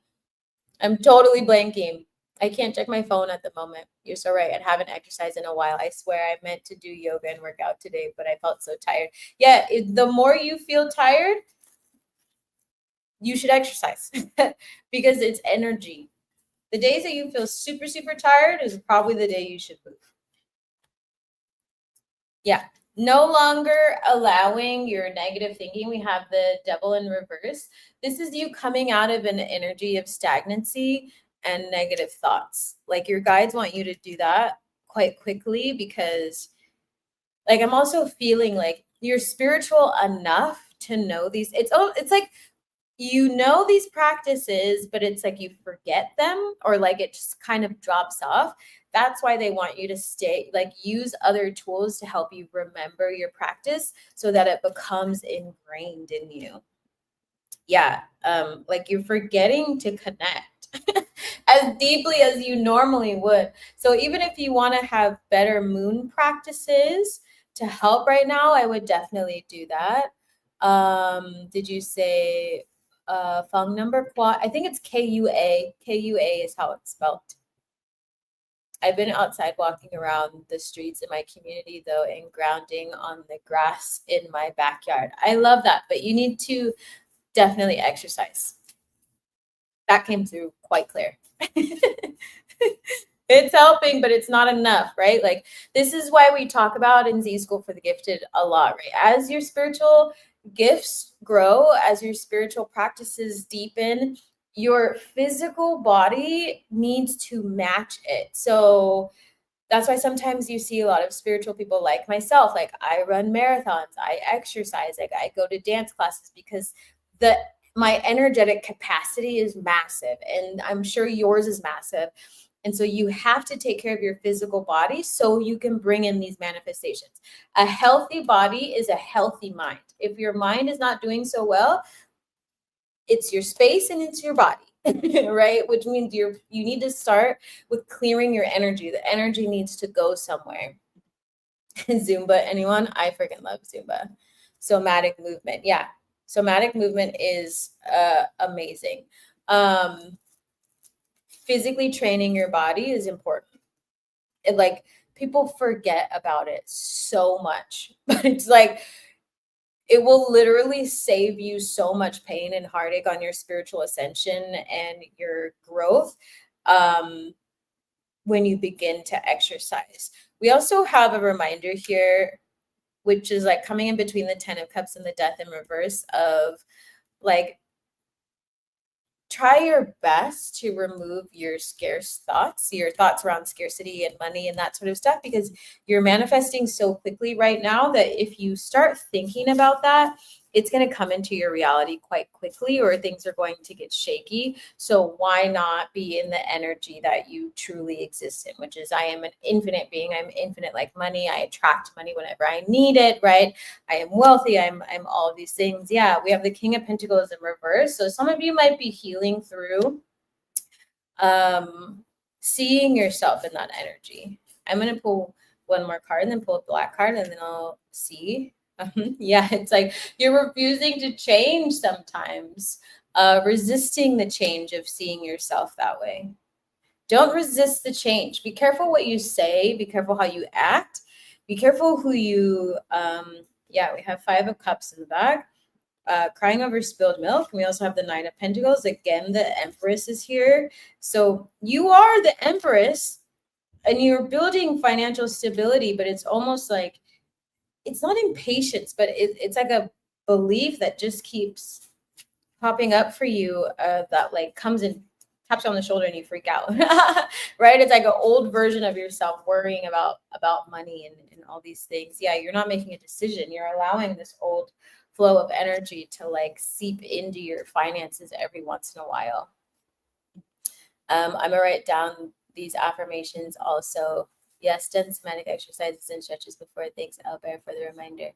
I can't check my phone at the moment. You're so right. I haven't exercised in a while. I swear I meant to do yoga and work out today, but I felt so tired. Yeah, the more you feel tired, you should exercise because it's energy. The days that you feel super, super tired is probably the day you should move. Yeah. No longer allowing your negative thinking. We have the devil in reverse. This is you coming out of an energy of stagnancy and negative thoughts. Like your guides want you to do that quite quickly because like I'm also feeling like you're spiritual enough to know these. It's like you know these practices, but it's like you forget them or like it just kind of drops off. That's why they want you to stay, like use other tools to help you remember your practice so that it becomes ingrained in you. Yeah, like you're forgetting to connect as deeply as you normally would. So even if you want to have better moon practices to help right now, I would definitely do that. Did you say phone number quad? I think it's KUA. KUA is how it's spelled. I've been outside walking around the streets in my community though and grounding on the grass in my backyard. I love that, but you need to definitely exercise. That came through quite clear. It's helping, but it's not enough, right? Like this is why we talk about in Z School for the Gifted a lot, right? As your spiritual gifts grow, as your spiritual practices deepen, your physical body needs to match it. So that's why sometimes you see a lot of spiritual people like myself, like I run marathons, I exercise, like I go to dance classes because the my energetic capacity is massive and I'm sure yours is massive. And so you have to take care of your physical body so you can bring in these manifestations. A healthy body is a healthy mind. If your mind is not doing so well, it's your space and it's your body. Right? Which means you need to start with clearing your energy. The energy needs to go somewhere. Zumba, anyone? I freaking love Zumba. Somatic movement. Yeah. Somatic movement is amazing. Physically training your body is important. It like people forget about it so much. But it's like it will literally save you so much pain and heartache on your spiritual ascension and your growth when you begin to exercise. We also have a reminder here, which is like coming in between the 10 of Cups and the Death in reverse of like, try your best to remove your scarce thoughts, your thoughts around scarcity and money and that sort of stuff, because you're manifesting so quickly right now that if you start thinking about that, it's going to come into your reality quite quickly or things are going to get shaky. So why not be in the energy that you truly exist in, which is I am an infinite being. I'm infinite like money. I attract money whenever I need it, right? I am wealthy. I'm all of these things. Yeah, we have the King of Pentacles in reverse. So some of you might be healing through seeing yourself in that energy. I'm going to pull one more card and then pull a black card and then I'll see. Yeah, it's like you're refusing to change sometimes, resisting the change of seeing yourself that way. Don't resist the change. Be careful what you say. Be careful how you act. Be careful who you, yeah, we have 5 of Cups in the back. Crying over spilled milk. And we also have the 9 of Pentacles. Again, the Empress is here. So you are the Empress and you're building financial stability, but it's almost like, it's not impatience, but it's like a belief that just keeps popping up for you that like comes and taps you on the shoulder and you freak out. Right? It's like an old version of yourself worrying about money and all these things. Yeah, you're not making a decision. You're allowing this old flow of energy to like seep into your finances every once in a while. I'm gonna write down these affirmations also. Yes, done somatic exercises and stretches before. Thanks, Albert, for the reminder.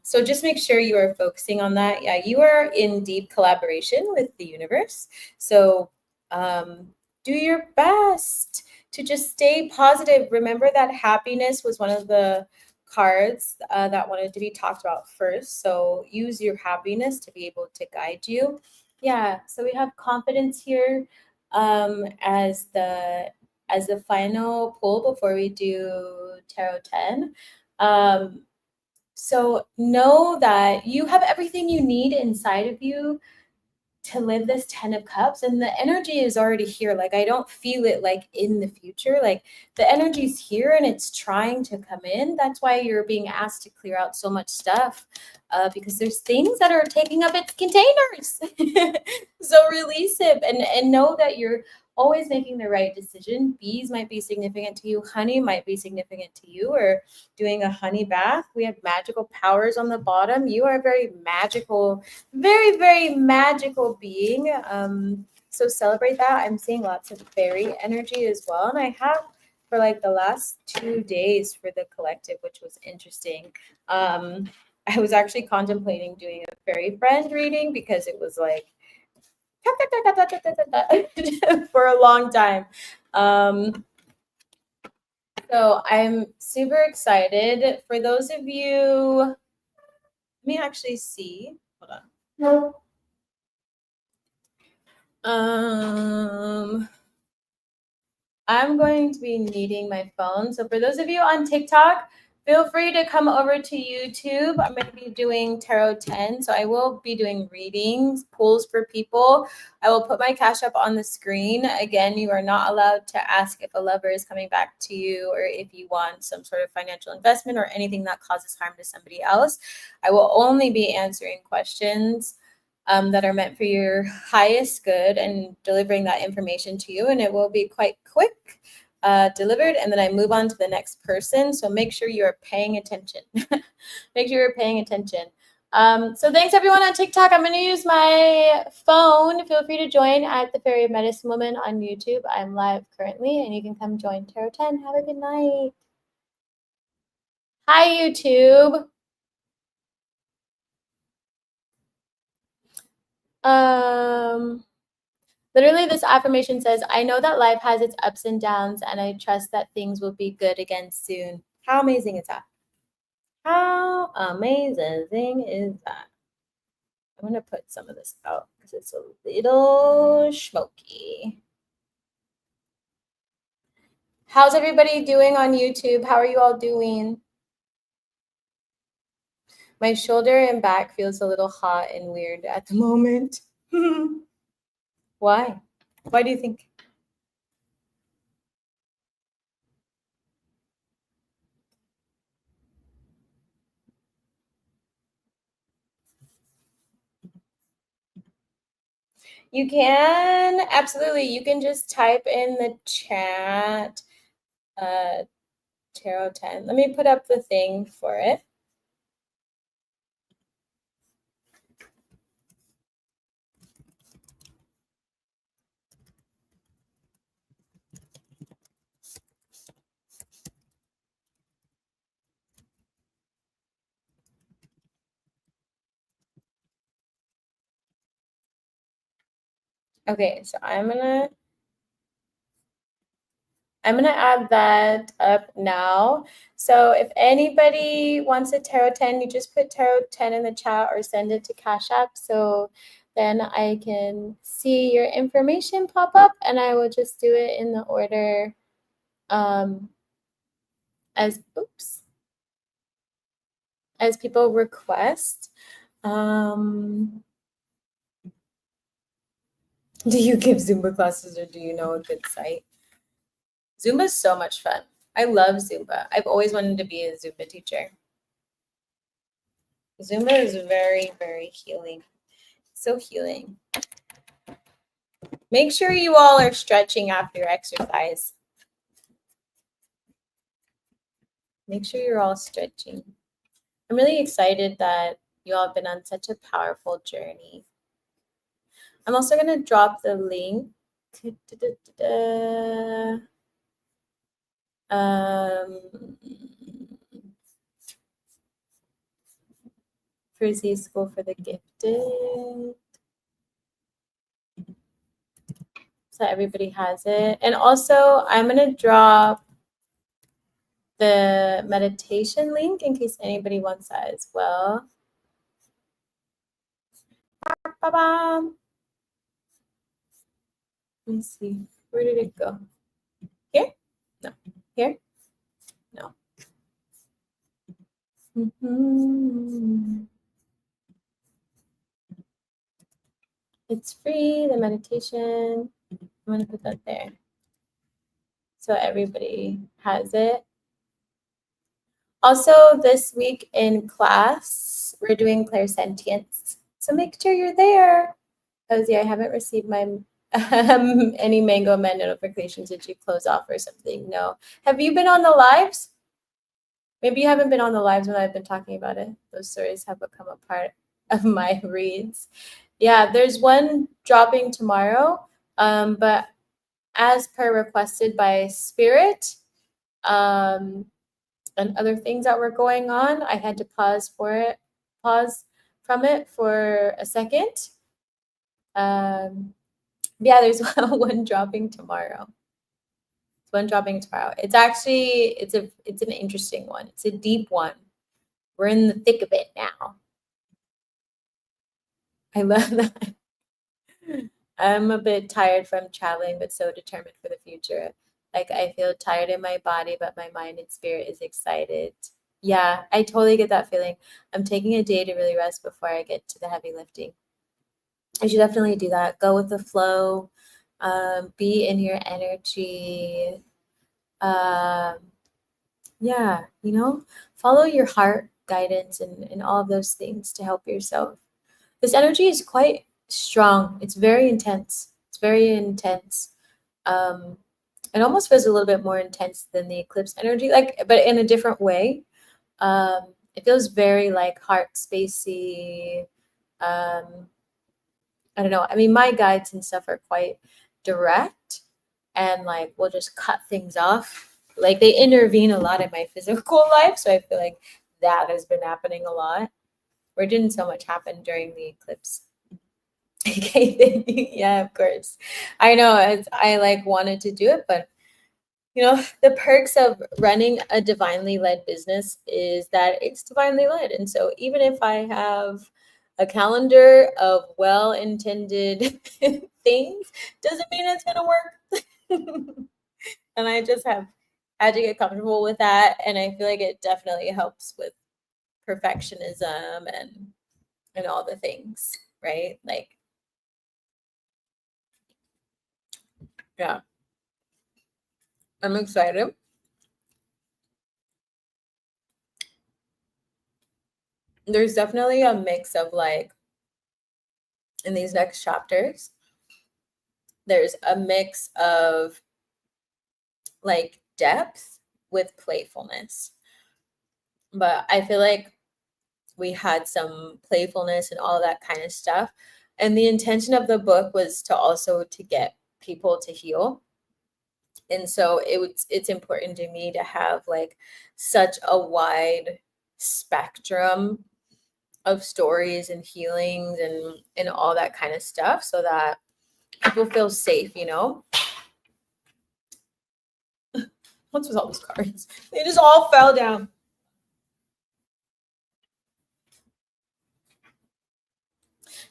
So just make sure you are focusing on that. Yeah, you are in deep collaboration with the universe. So do your best to just stay positive. Remember that happiness was one of the cards that wanted to be talked about first. So use your happiness to be able to guide you. Yeah, so we have confidence here as the final pull before we do Tarot 10. So know that you have everything you need inside of you to live this 10 of cups, and the energy is already here. Like I don't feel it like in the future. Like the energy's here and it's trying to come in. That's why you're being asked to clear out so much stuff, because there's things that are taking up its containers. So release it and know that you're always making the right decision. Bees might be significant to you, honey might be significant to you, or doing a honey bath. We have magical powers on the bottom. You are a very magical, very, very magical being. So celebrate that. I'm seeing lots of fairy energy as well. And I have for like the last 2 days for the collective, which was interesting. I was actually contemplating doing a fairy friend reading because it was like for a long time. So I'm super excited. For those of you, let me actually see. Hold on. I'm going to be needing my phone. So for those of you on TikTok, feel free to come over to YouTube. I'm going to be doing Tarot 10. So I will be doing readings, pulls for people. I will put my cash up on the screen. Again, you are not allowed to ask if a lover is coming back to you or if you want some sort of financial investment or anything that causes harm to somebody else. I will only be answering questions that are meant for your highest good and delivering that information to you. And it will be quite quick delivered. And then I move on to the next person. So make sure you're paying attention. Make sure you're paying attention. So thanks everyone on TikTok. I'm going to use my phone. Feel free to join at the Fairy Medicine Woman on YouTube. I'm live currently and you can come join Tarot 10. Have a good night. Hi, YouTube. Literally, this affirmation says, I know that life has its ups and downs, and I trust that things will be good again soon. How amazing is that? How amazing is that? I'm going to put some of this out because it's a little smoky. How's everybody doing on YouTube? How are you all doing? My shoulder and back feels a little hot and weird at the moment. Why? Why do you think? You can, absolutely. You can just type in the chat, Tarot 10. Let me put up the thing for it. Okay, so I'm gonna add that up now. So if anybody wants a Tarot 10, you just put Tarot 10 in the chat or send it to CashApp. So then I can see your information pop up and I will just do it in the order as people request. Do you give Zumba classes or do you know a good site? Zumba is so much fun. I love Zumba. I've always wanted to be a Zumba teacher. Zumba is very, very healing. So healing. Make sure you all are stretching after your exercise. Make sure you're all stretching. I'm really excited that you all have been on such a powerful journey. I'm also going to drop the link. For Z School for the Gifted. So everybody has it. And also, I'm going to drop the meditation link in case anybody wants that as well. Ba-bam. Let me see. Where did it go? Here? No. Here? No. It's free, the meditation. I'm going to put that there so everybody has it. Also, this week in class, we're doing clairsentience. So make sure you're there. Cozy, I haven't received my any Mango Men notifications. Did you close off or something? No. Have you been on the lives? Maybe you haven't been on the lives when I've been talking about it. Those stories have become a part of my reads. Yeah, there's one dropping tomorrow, but as per requested by Spirit, and other things that were going on, I had to pause from it for a second. Yeah, there's one dropping tomorrow. One dropping tomorrow. It's actually it's an interesting one. It's a deep one. We're in the thick of it now. I love that. I'm a bit tired from traveling, but so determined for the future. Like I feel tired in my body, but my mind and spirit is excited. Yeah, I totally get that feeling. I'm taking a day to really rest before I get to the heavy lifting. I should definitely do that. Go with the flow. Be in your energy. Um, yeah, follow your heart guidance and all of those things to help yourself. This energy is quite strong. It's very intense. It's very intense. Um, it almost feels a little bit more intense than the eclipse energy, but in a different way. It feels very like heart spacey. I don't know. I mean, my guides and stuff are quite direct and like we'll just cut things off. Like they intervene a lot in my physical life. So I feel like that has been happening a lot. Or didn't so much happen during the eclipse. Okay, yeah, of course. I know I like wanted to do it, but the perks of running a divinely led business is that it's divinely led. And so even if I have a calendar of well-intended things, doesn't mean it's going to work. And I just have had to get comfortable with that. And I feel like it definitely helps with perfectionism and all the things, right? Like, yeah, I'm excited. There's definitely a mix of like in these next chapters, there's a mix of like depth with playfulness. But I feel like we had some playfulness and all that kind of stuff. And the intention of the book was to also to get people to heal. And so it's important to me to have like such a wide spectrum of stories and healings and all that kind of stuff so that people feel safe, What's with all those cards? They just all fell down.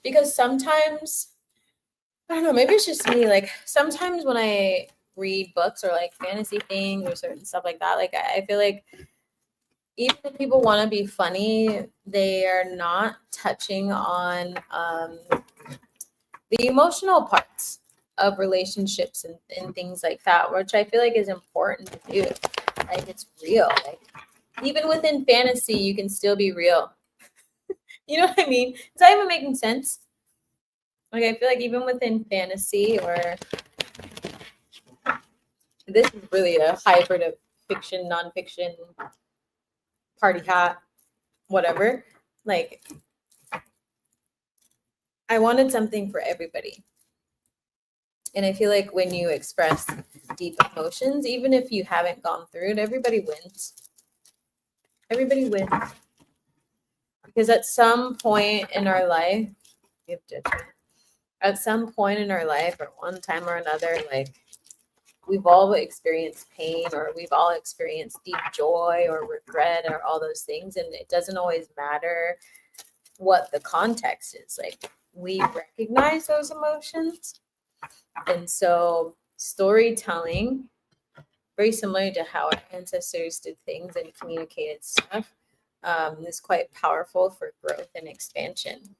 Because sometimes, I don't know, maybe it's just me. Like sometimes when I read books or like fantasy things or certain stuff like that, like I feel like even if people want to be funny, they are not touching on the emotional parts of relationships and things like that, which I feel like is important to do. Like it's real. Like even within fantasy, you can still be real. You know what I mean? Is that even making sense? Like I feel like even within fantasy or this is really a hybrid of fiction, nonfiction, party hat, whatever. Like I wanted something for everybody. And I feel like when you express deep emotions, even if you haven't gone through it, everybody wins. Everybody wins. Because at some point in our life, we have judgment. At some point in our life, or one time or another, like we've all experienced pain or we've all experienced deep joy or regret or all those things. And it doesn't always matter what the context is. Like we recognize those emotions. And so storytelling, very similar to how our ancestors did things and communicated stuff, is quite powerful for growth and expansion.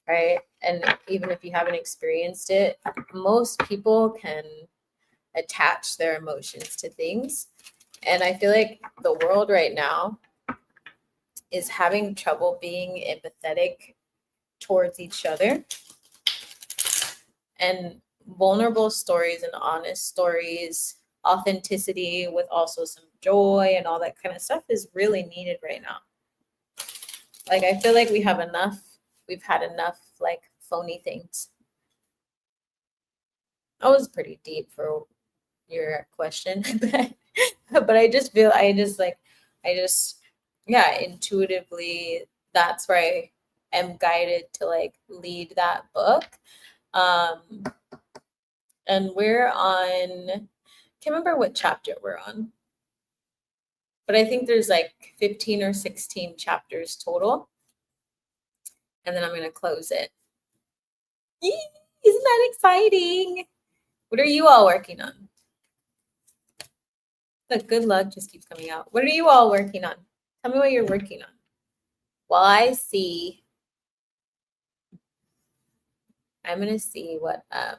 right? And even if you haven't experienced it, most people can attach their emotions to things. And I feel like the world right now is having trouble being empathetic towards each other. And vulnerable stories and honest stories, authenticity with also some joy and all that kind of stuff is really needed right now. Like, I feel like we've had enough like phony things. That was pretty deep for your question. But yeah, intuitively, that's where I am guided to like lead that book. And we're on, can't remember what chapter we're on, but I think there's like 15 or 16 chapters total. And then I'm going to close it. Yee, isn't that exciting? What are you all working on? Look, good luck just keeps coming out. What are you all working on? Tell me what you're working on. While I see, I'm going to see what, hi,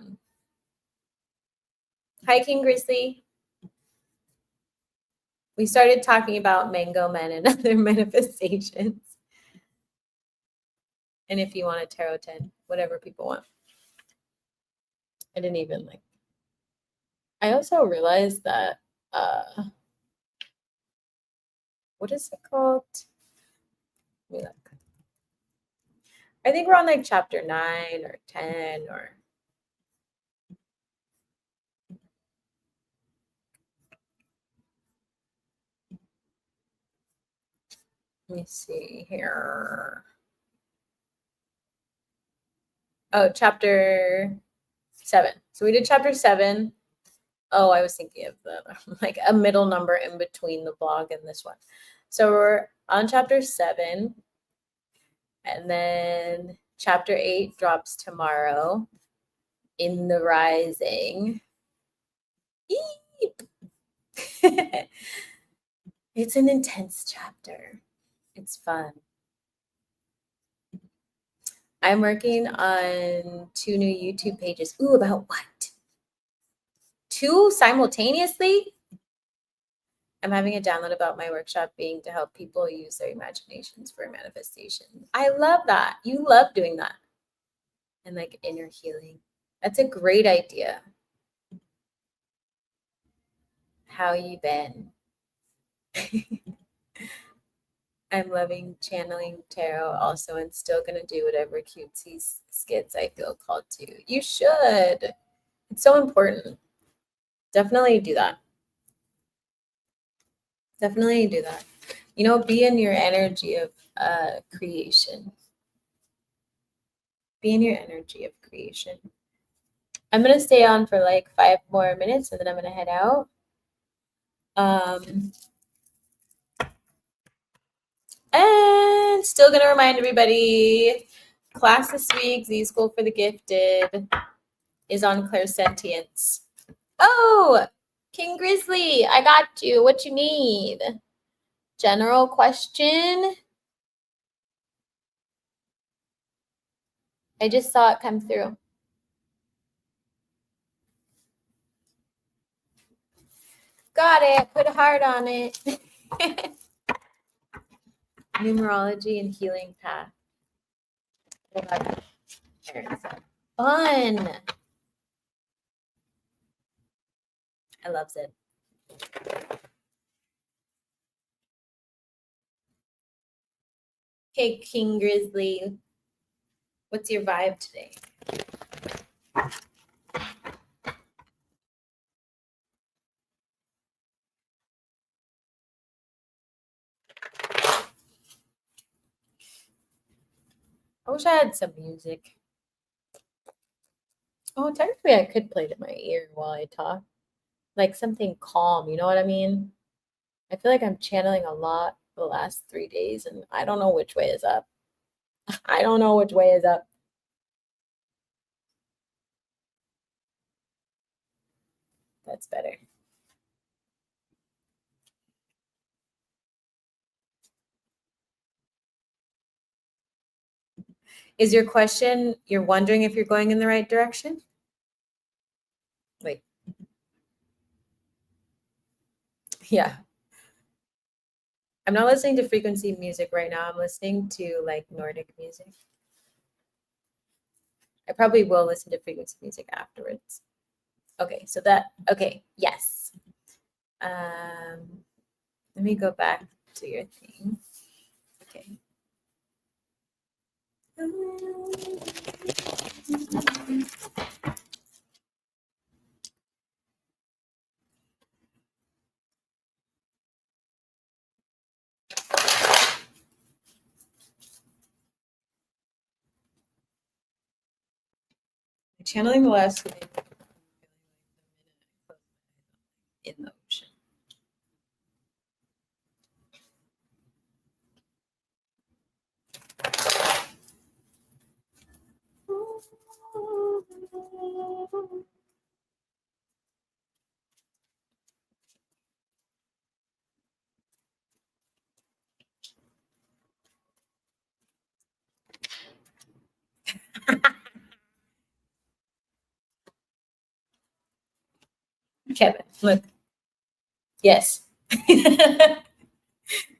King Grizzly. We started talking about mango men and other manifestations. And if you want a tarot 10, whatever people want. I didn't even like. I also realized that, what is it called? Let me look. I think we're on like chapter 9 or 10 or. Let me see here. Oh, chapter 7. So we did chapter 7. Oh, I was thinking of the like a middle number in between the blog and this one. So we're on chapter 7. And then chapter 8 drops tomorrow in the rising. It's an intense chapter. It's fun. I'm working on 2 new YouTube pages. Ooh, about what? 2 simultaneously? I'm having a download about my workshop being to help people use their imaginations for manifestation. I love that. You love doing that. And like inner healing. That's a great idea. How you been? I'm loving channeling tarot also and still going to do whatever cutesy skits I feel called to. You should. It's so important. Definitely do that. Definitely do that. You know, be in your energy of creation. Be in your energy of creation. I'm going to stay on for like 5 more minutes and then I'm going to head out. And still going to remind everybody, class this week, Z School for the Gifted, is on clairsentience. Oh, King Grizzly, I got you. What you need? General question. I just saw it come through. Got it. Put a heart on it. Numerology and healing path. Fun. I loves it. Okay, King Grizzly. What's your vibe today? I wish I had some music. Oh, technically I could play it in my ear while I talk. Like something calm, you know what I mean? I feel like I'm channeling a lot the last 3 days and I don't know which way is up. I don't know which way is up. That's better. Is your question, you're wondering if you're going in the right direction? Wait. Yeah. I'm not listening to frequency music right now. I'm listening to like Nordic music. I probably will listen to frequency music afterwards. Okay, so okay, yes. Let me go back to your thing. Okay. Channeling the last in the ocean. Kevin, look. Yes.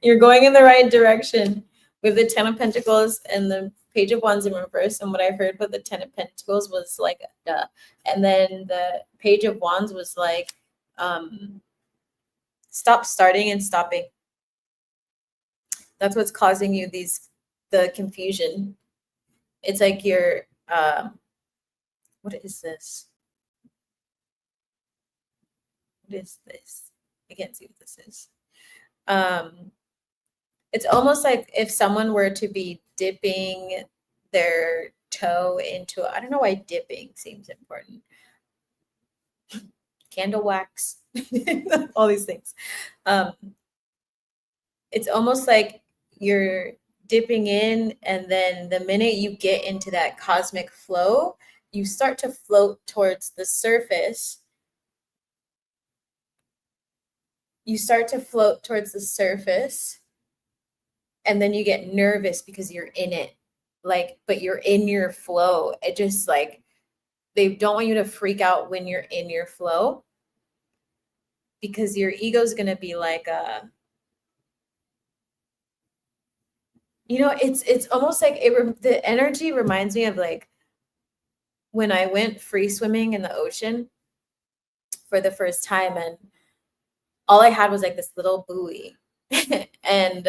You're going in the right direction with the Ten of Pentacles and the Page of Wands in reverse. And what I heard with the Ten of Pentacles was like, duh. And then the Page of Wands was like, stop starting and stopping. That's what's causing you the confusion. It's like you're, what is this? What is this? I can't see what this is. It's almost like if someone were to be dipping their toe into, I don't know why dipping seems important. Candle wax, all these things. It's almost like you're dipping in, and then the minute you get into that cosmic flow, you start to float towards the surface. You start to float towards the surface, and then you get nervous because you're in it. Like, but you're in your flow. It just like, they don't want you to freak out when you're in your flow, because your ego is going to be like, it's almost like the energy reminds me of like when I went free swimming in the ocean for the first time, and all I had was like this little buoy. And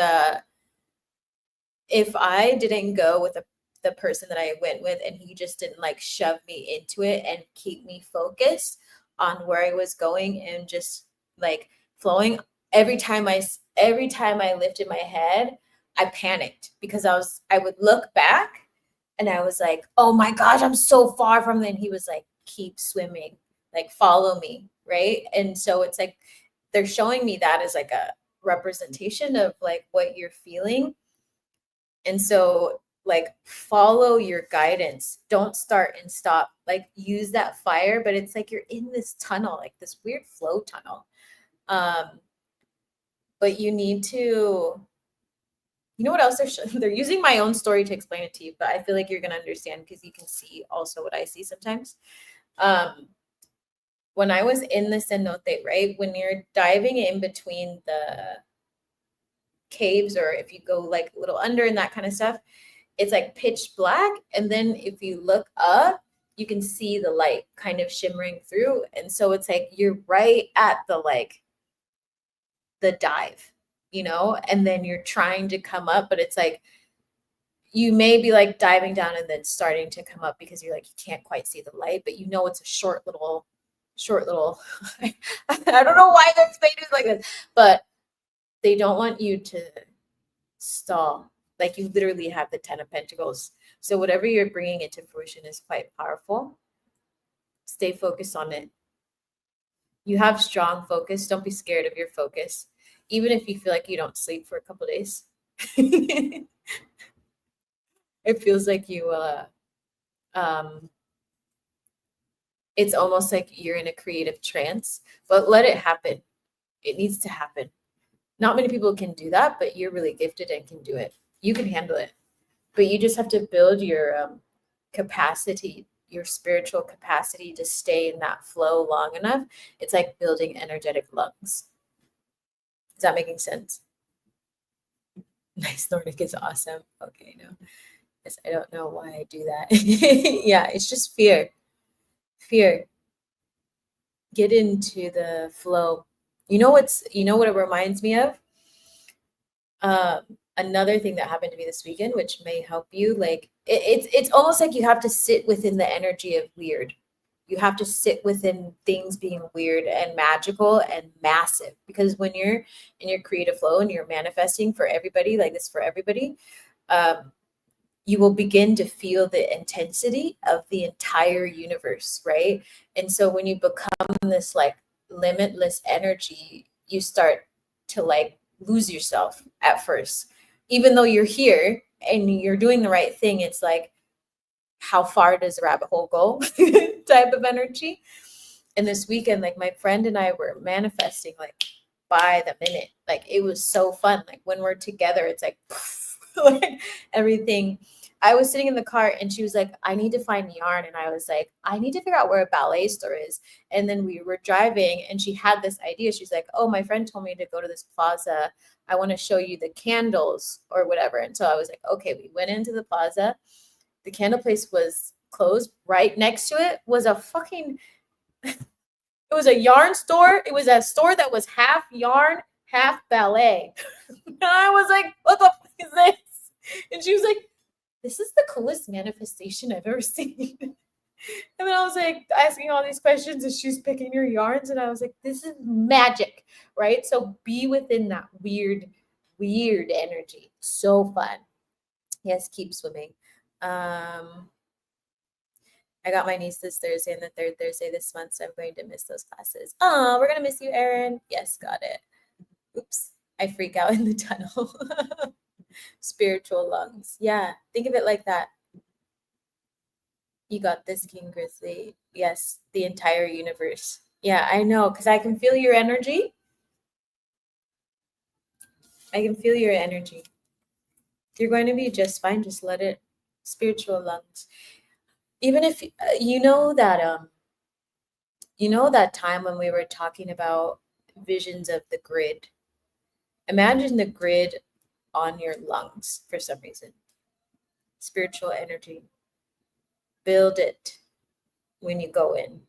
if I didn't go with the person that I went with, and he just didn't like shove me into it and keep me focused on where I was going and just like flowing, every time I lifted my head, I panicked because I would look back and I was like, oh my gosh, I'm so far from them. And he was like, keep swimming, like follow me, right? And so it's like they're showing me that as like a representation of like what you're feeling. And so like follow your guidance. Don't start and stop. Like use that fire, but it's like you're in this tunnel, like this weird flow tunnel. But you need to, you know what else they're using my own story to explain it to you, but I feel like you're going to understand because you can see also what I see sometimes. When I was in the cenote, right? When you're diving in between the caves, or if you go like a little under and that kind of stuff, it's like pitch black. And then if you look up, you can see the light kind of shimmering through. And so it's like you're right at the dive, and then you're trying to come up, but it's like you may be like diving down and then starting to come up because you're like, you can't quite see the light, but it's a short little I don't know why they're explaining it like this, but they don't want you to stall. Like you literally have the 10 of Pentacles. So whatever you're bringing into fruition is quite powerful. Stay focused on it. You have strong focus. Don't be scared of your focus. Even if you feel like you don't sleep for a couple of days. It feels like you, it's almost like you're in a creative trance, but let it happen. It needs to happen. Not many people can do that, but you're really gifted and can do it. You can handle it. but you just have to build your capacity, your spiritual capacity to stay in that flow long enough. It's like building energetic lungs. Is that making sense? Nice. Nordic is awesome. Okay, no. Yes, I don't know why I do that. Yeah, it's just fear. Fear. Get into the flow. You know what it reminds me of? Um, Another thing that happened to me this weekend, which may help you, like it's almost like you have to sit within the energy of weird. You have to sit within things being weird and magical and massive, because when you're in your creative flow and you're manifesting for everybody, like this for everybody, um, you will begin to feel the intensity of the entire universe, right? And so when you become this like limitless energy, you start to like lose yourself at first. Even though you're here and you're doing the right thing, it's like, how far does the rabbit hole go type of energy. And this weekend, like my friend and I were manifesting like by the minute. Like it was so fun. Like when we're together, it's like, like everything. I was sitting in the car and she was like, I need to find yarn. And I was like, I need to figure out where a ballet store is. And then we were driving and she had this idea. She's like, oh, my friend told me to go to this plaza. I want to show you the candles or whatever. And so I was like, okay, we went into the plaza. The candle place was closed. Right next to it was a fucking, it was a yarn store. It was a store that was half yarn, half ballet. And I was like, what the fuck is this? And she was like, this is the coolest manifestation I've ever seen. And then I was like asking all these questions and she's picking her yarns. And I was like, this is magic, right? So be within that weird, weird energy. So fun. Yes, keep swimming. I got my niece this Thursday and the third Thursday this month, so I'm going to miss those classes. Oh, we're gonna miss you, Erin. Yes, got it. Oops, I freak out in the tunnel. Spiritual lungs. Yeah, think of it like that. You got this, King Grizzly. Yes, the entire universe. Yeah, I know, because I can feel your energy. I can feel your energy. You're going to be just fine. Just let it. Spiritual lungs. Even if you know that time when we were talking about visions of the grid. Imagine the grid on your lungs for some reason. Spiritual energy. Build it when you go in.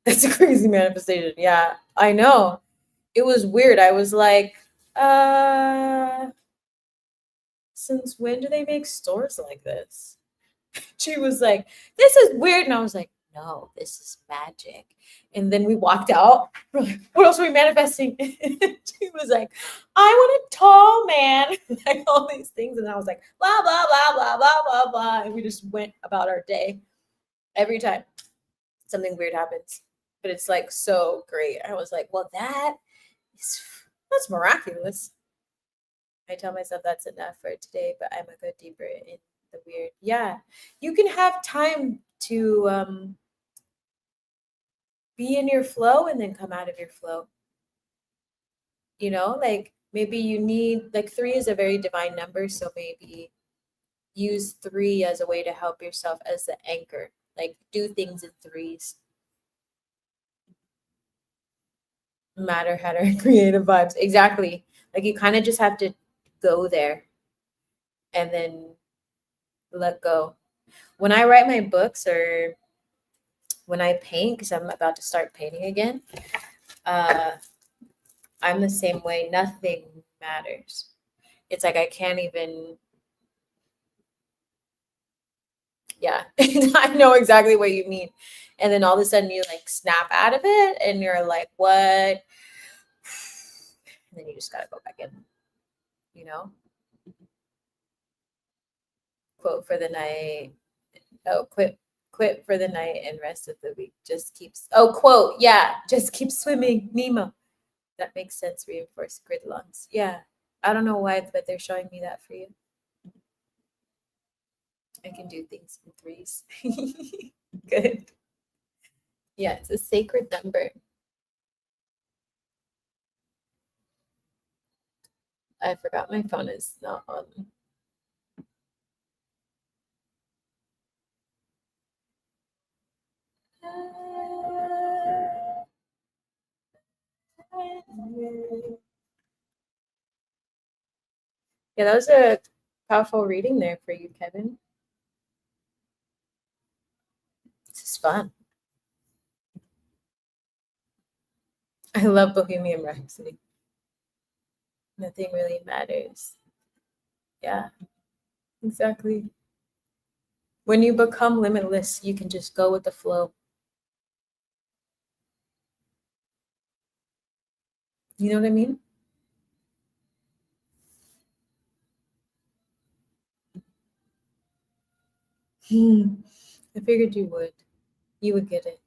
That's a crazy manifestation. Yeah, I know. It was weird. I was like, since when do they make stores like this? She was like, this is weird. And I was like, no, this is magic. And then we walked out. We're like, what else are we manifesting? She was like, I want a tall man. Like all these things. And I was like, blah, blah, blah, blah, blah, blah, blah. And we just went about our day. Every time something weird happens. But it's like so great. I was like, well, that's miraculous. I tell myself that's enough for today, but I'm gonna go deeper in the weird. Yeah, you can have time to be in your flow and then come out of your flow. You know, like maybe you need, like, 3 is a very divine number, so maybe use 3 as a way to help yourself as the anchor. Like do things in threes. Matter Hatter creative vibes. Exactly. Like you kind of just have to go there and then let go. When I write my books or when I paint, because I'm about to start painting again, uh, I'm the same way. Nothing matters. It's like I can't even, yeah, I know exactly what you mean. And then all of a sudden you like snap out of it and you're like, what? And then you just got to go back in, you know? Quote for the night. Oh, quit for the night and rest of the week. Just keeps, oh, quote. Yeah, just keep swimming. Nemo. That makes sense. Reinforce grid lungs. Yeah. I don't know why, but they're showing me that for you. I can do things in threes. Good. Yeah, it's a sacred number. I forgot my phone is not on. Yeah, that was a powerful reading there for you, Kevin. This is fun. I love Bohemian Rhapsody. Nothing really matters. Yeah, exactly. When you become limitless, you can just go with the flow. You know what I mean? I figured you would. You would get it.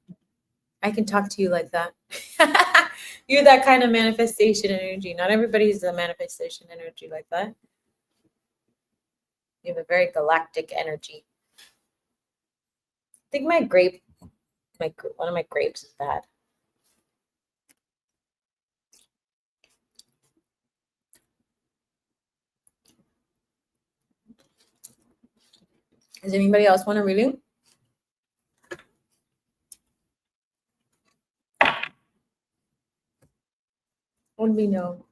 I can talk to you like that. You're that kind of manifestation energy. Not everybody's a manifestation energy like that. You have a very galactic energy. I think my grape, one of my grapes is bad. Does anybody else want a reading? Would we know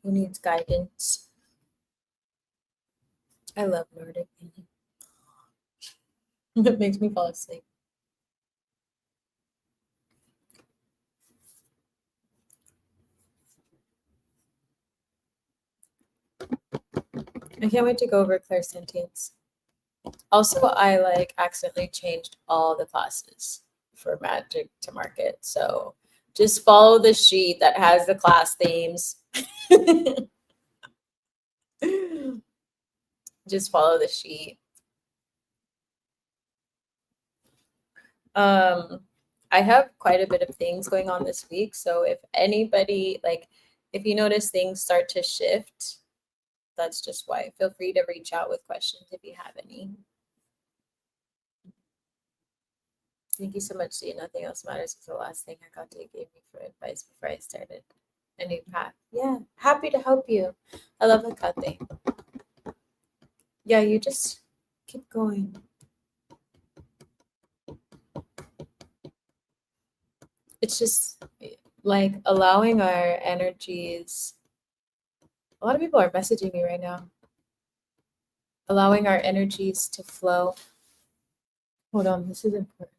who needs guidance? I love Nordic. It makes me fall asleep. I can't wait to go over clairsentience. Also, I accidentally changed all the classes for Magic to Market. So just follow the sheet that has the class themes. Just follow the sheet. I have quite a bit of things going on this week. So if anybody if you notice things start to shift, that's just why. Feel free to reach out with questions if you have any. Thank you so much. See, nothing else matters is the last thing I got to give me for advice before I started a new path. Yeah, happy to help you. I love Hakate. Yeah, you just keep going. It's just allowing our energies. A lot of people are messaging me right now. Allowing our energies to flow. Hold on, this is important.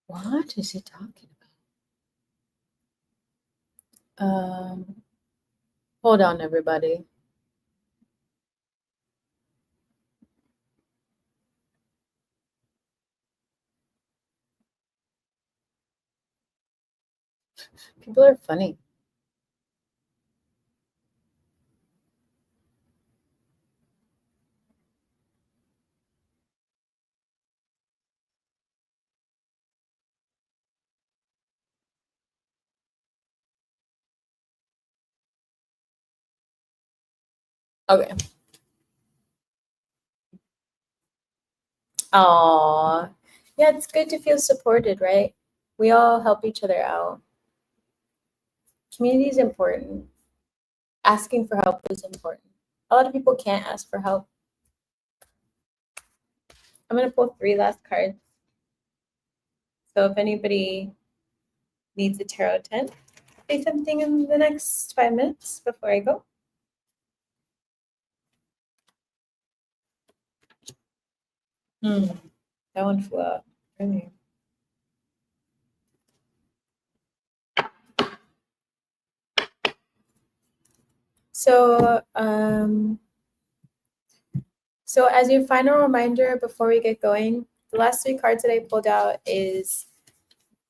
What is he talking about? Hold on, everybody. People are funny. Okay. Aw. Yeah, it's good to feel supported, right? We all help each other out. Community is important. Asking for help is important. A lot of people can't ask for help. I'm going to pull 3 last cards. So if anybody needs a tarot 10, say something in the next 5 minutes before I go. That one flew out earlier. So, so as your final reminder before we get going, the last 3 cards that I pulled out is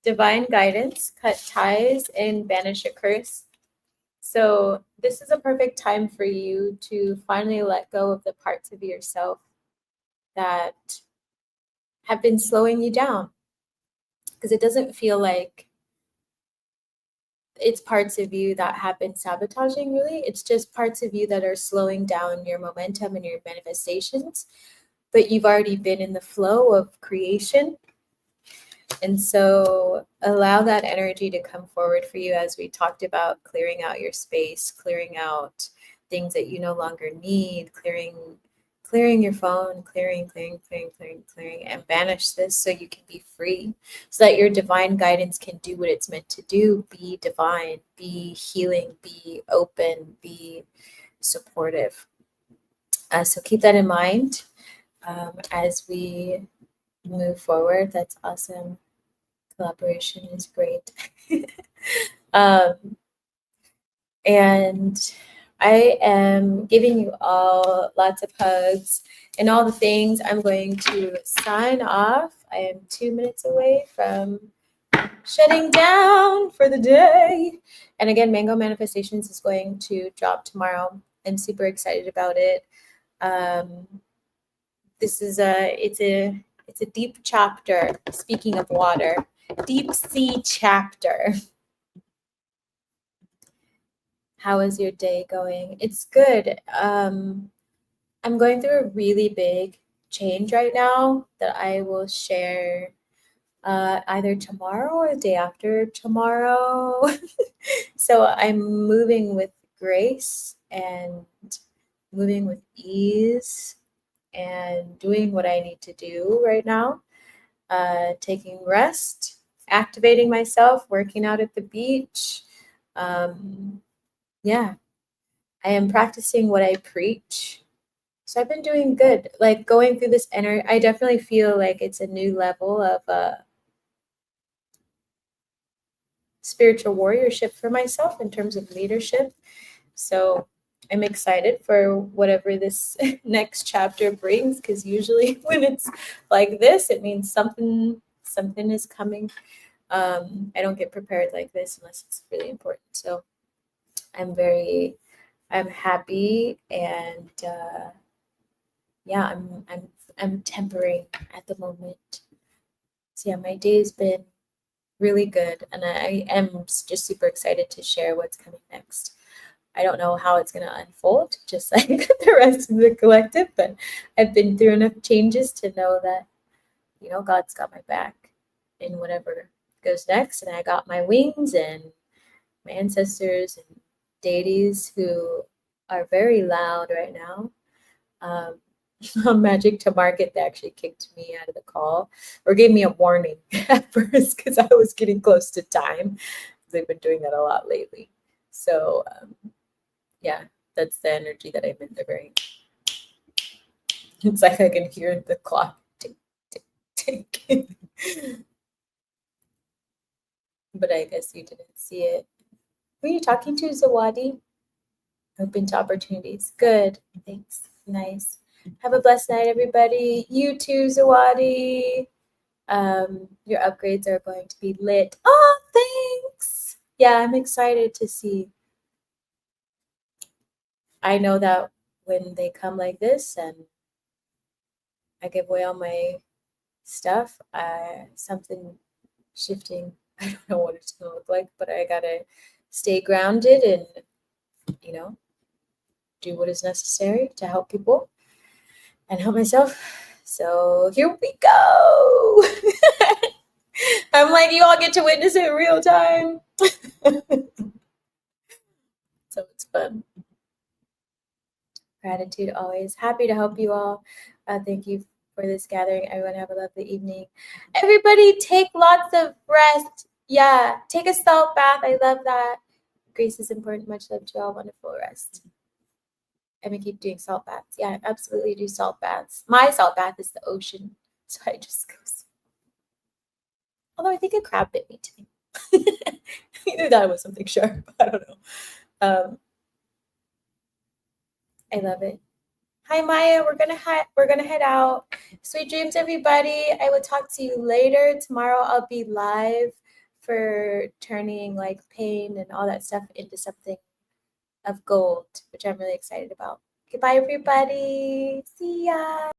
Divine Guidance, Cut Ties, and Banish a Curse. So this is a perfect time for you to finally let go of the parts of yourself that have been slowing you down. Because it doesn't feel like it's parts of you that have been sabotaging, really. It's just parts of you that are slowing down your momentum and your manifestations. but you've already been in the flow of creation. And so allow that energy to come forward for you, as we talked about, clearing out your space, clearing out things that you no longer need, clearing your phone, clearing, and banish this so you can be free, so that your divine guidance can do what it's meant to do. Be divine, be healing, be open, be supportive. So keep that in mind as we move forward. That's awesome. Collaboration is great. And I am giving you all lots of hugs and all the things. I'm going to sign off. I am 2 minutes away from shutting down for the day. And again, Mango Manifestations is going to drop tomorrow. I'm super excited about it. This is it's a deep chapter. Speaking of water, deep sea chapter. How is your day going? It's good. I'm going through a really big change right now that I will share either tomorrow or the day after tomorrow. So I'm moving with grace and moving with ease and doing what I need to do right now. Taking rest, activating myself, working out at the beach. Yeah, I am practicing what I preach. So I've been doing good. Like going through this energy, I definitely feel like it's a new level of spiritual warriorship for myself in terms of leadership. So I'm excited for whatever this next chapter brings, because usually when it's like this, it means something is coming. I don't get prepared like this unless it's really important. So I'm happy, and yeah, I'm tempering at the moment. So yeah, my day's been really good, and I am just super excited to share what's coming next. I don't know how it's going to unfold, just like the rest of the collective, but I've been through enough changes to know that, God's got my back in whatever goes next. And I got my wings and my ancestors and deities who are very loud right now. On Magic to Market, they actually kicked me out of the call, or gave me a warning at first because I was getting close to time. They've been doing that a lot lately. So yeah, that's the energy that I'm in. They're very, it's like I can hear the clock tick, tick, tick. But I guess you didn't see it. Who are you talking to, Zawadi? Open to opportunities. Good. Thanks. Nice. Have a blessed night, everybody. You too, Zawadi. Your upgrades are going to be lit. Oh, thanks. Yeah, I'm excited to see. I know that when they come like this and I give away all my stuff, something shifting. I don't know what it's gonna look like, but I gotta stay grounded and, do what is necessary to help people and help myself. So here we go. I'm like, you all get to witness it in real time. So it's fun. Gratitude always. Happy to help you all. Thank you for this gathering. Everyone have a lovely evening. Everybody take lots of rest. Yeah, take a salt bath. I love that. Grace is important. Much love to all. Wonderful rest. I'm gonna keep doing salt baths. Yeah, I absolutely do salt baths. My salt bath is the ocean, so I just go. Although I think a crab bit me today. Either that was something sharp. I don't know. I love it. Hi Maya, we're gonna head out. Sweet dreams, everybody. I will talk to you later. Tomorrow I'll be live for turning like pain and all that stuff into something of gold, which I'm really excited about. Goodbye, everybody. See ya.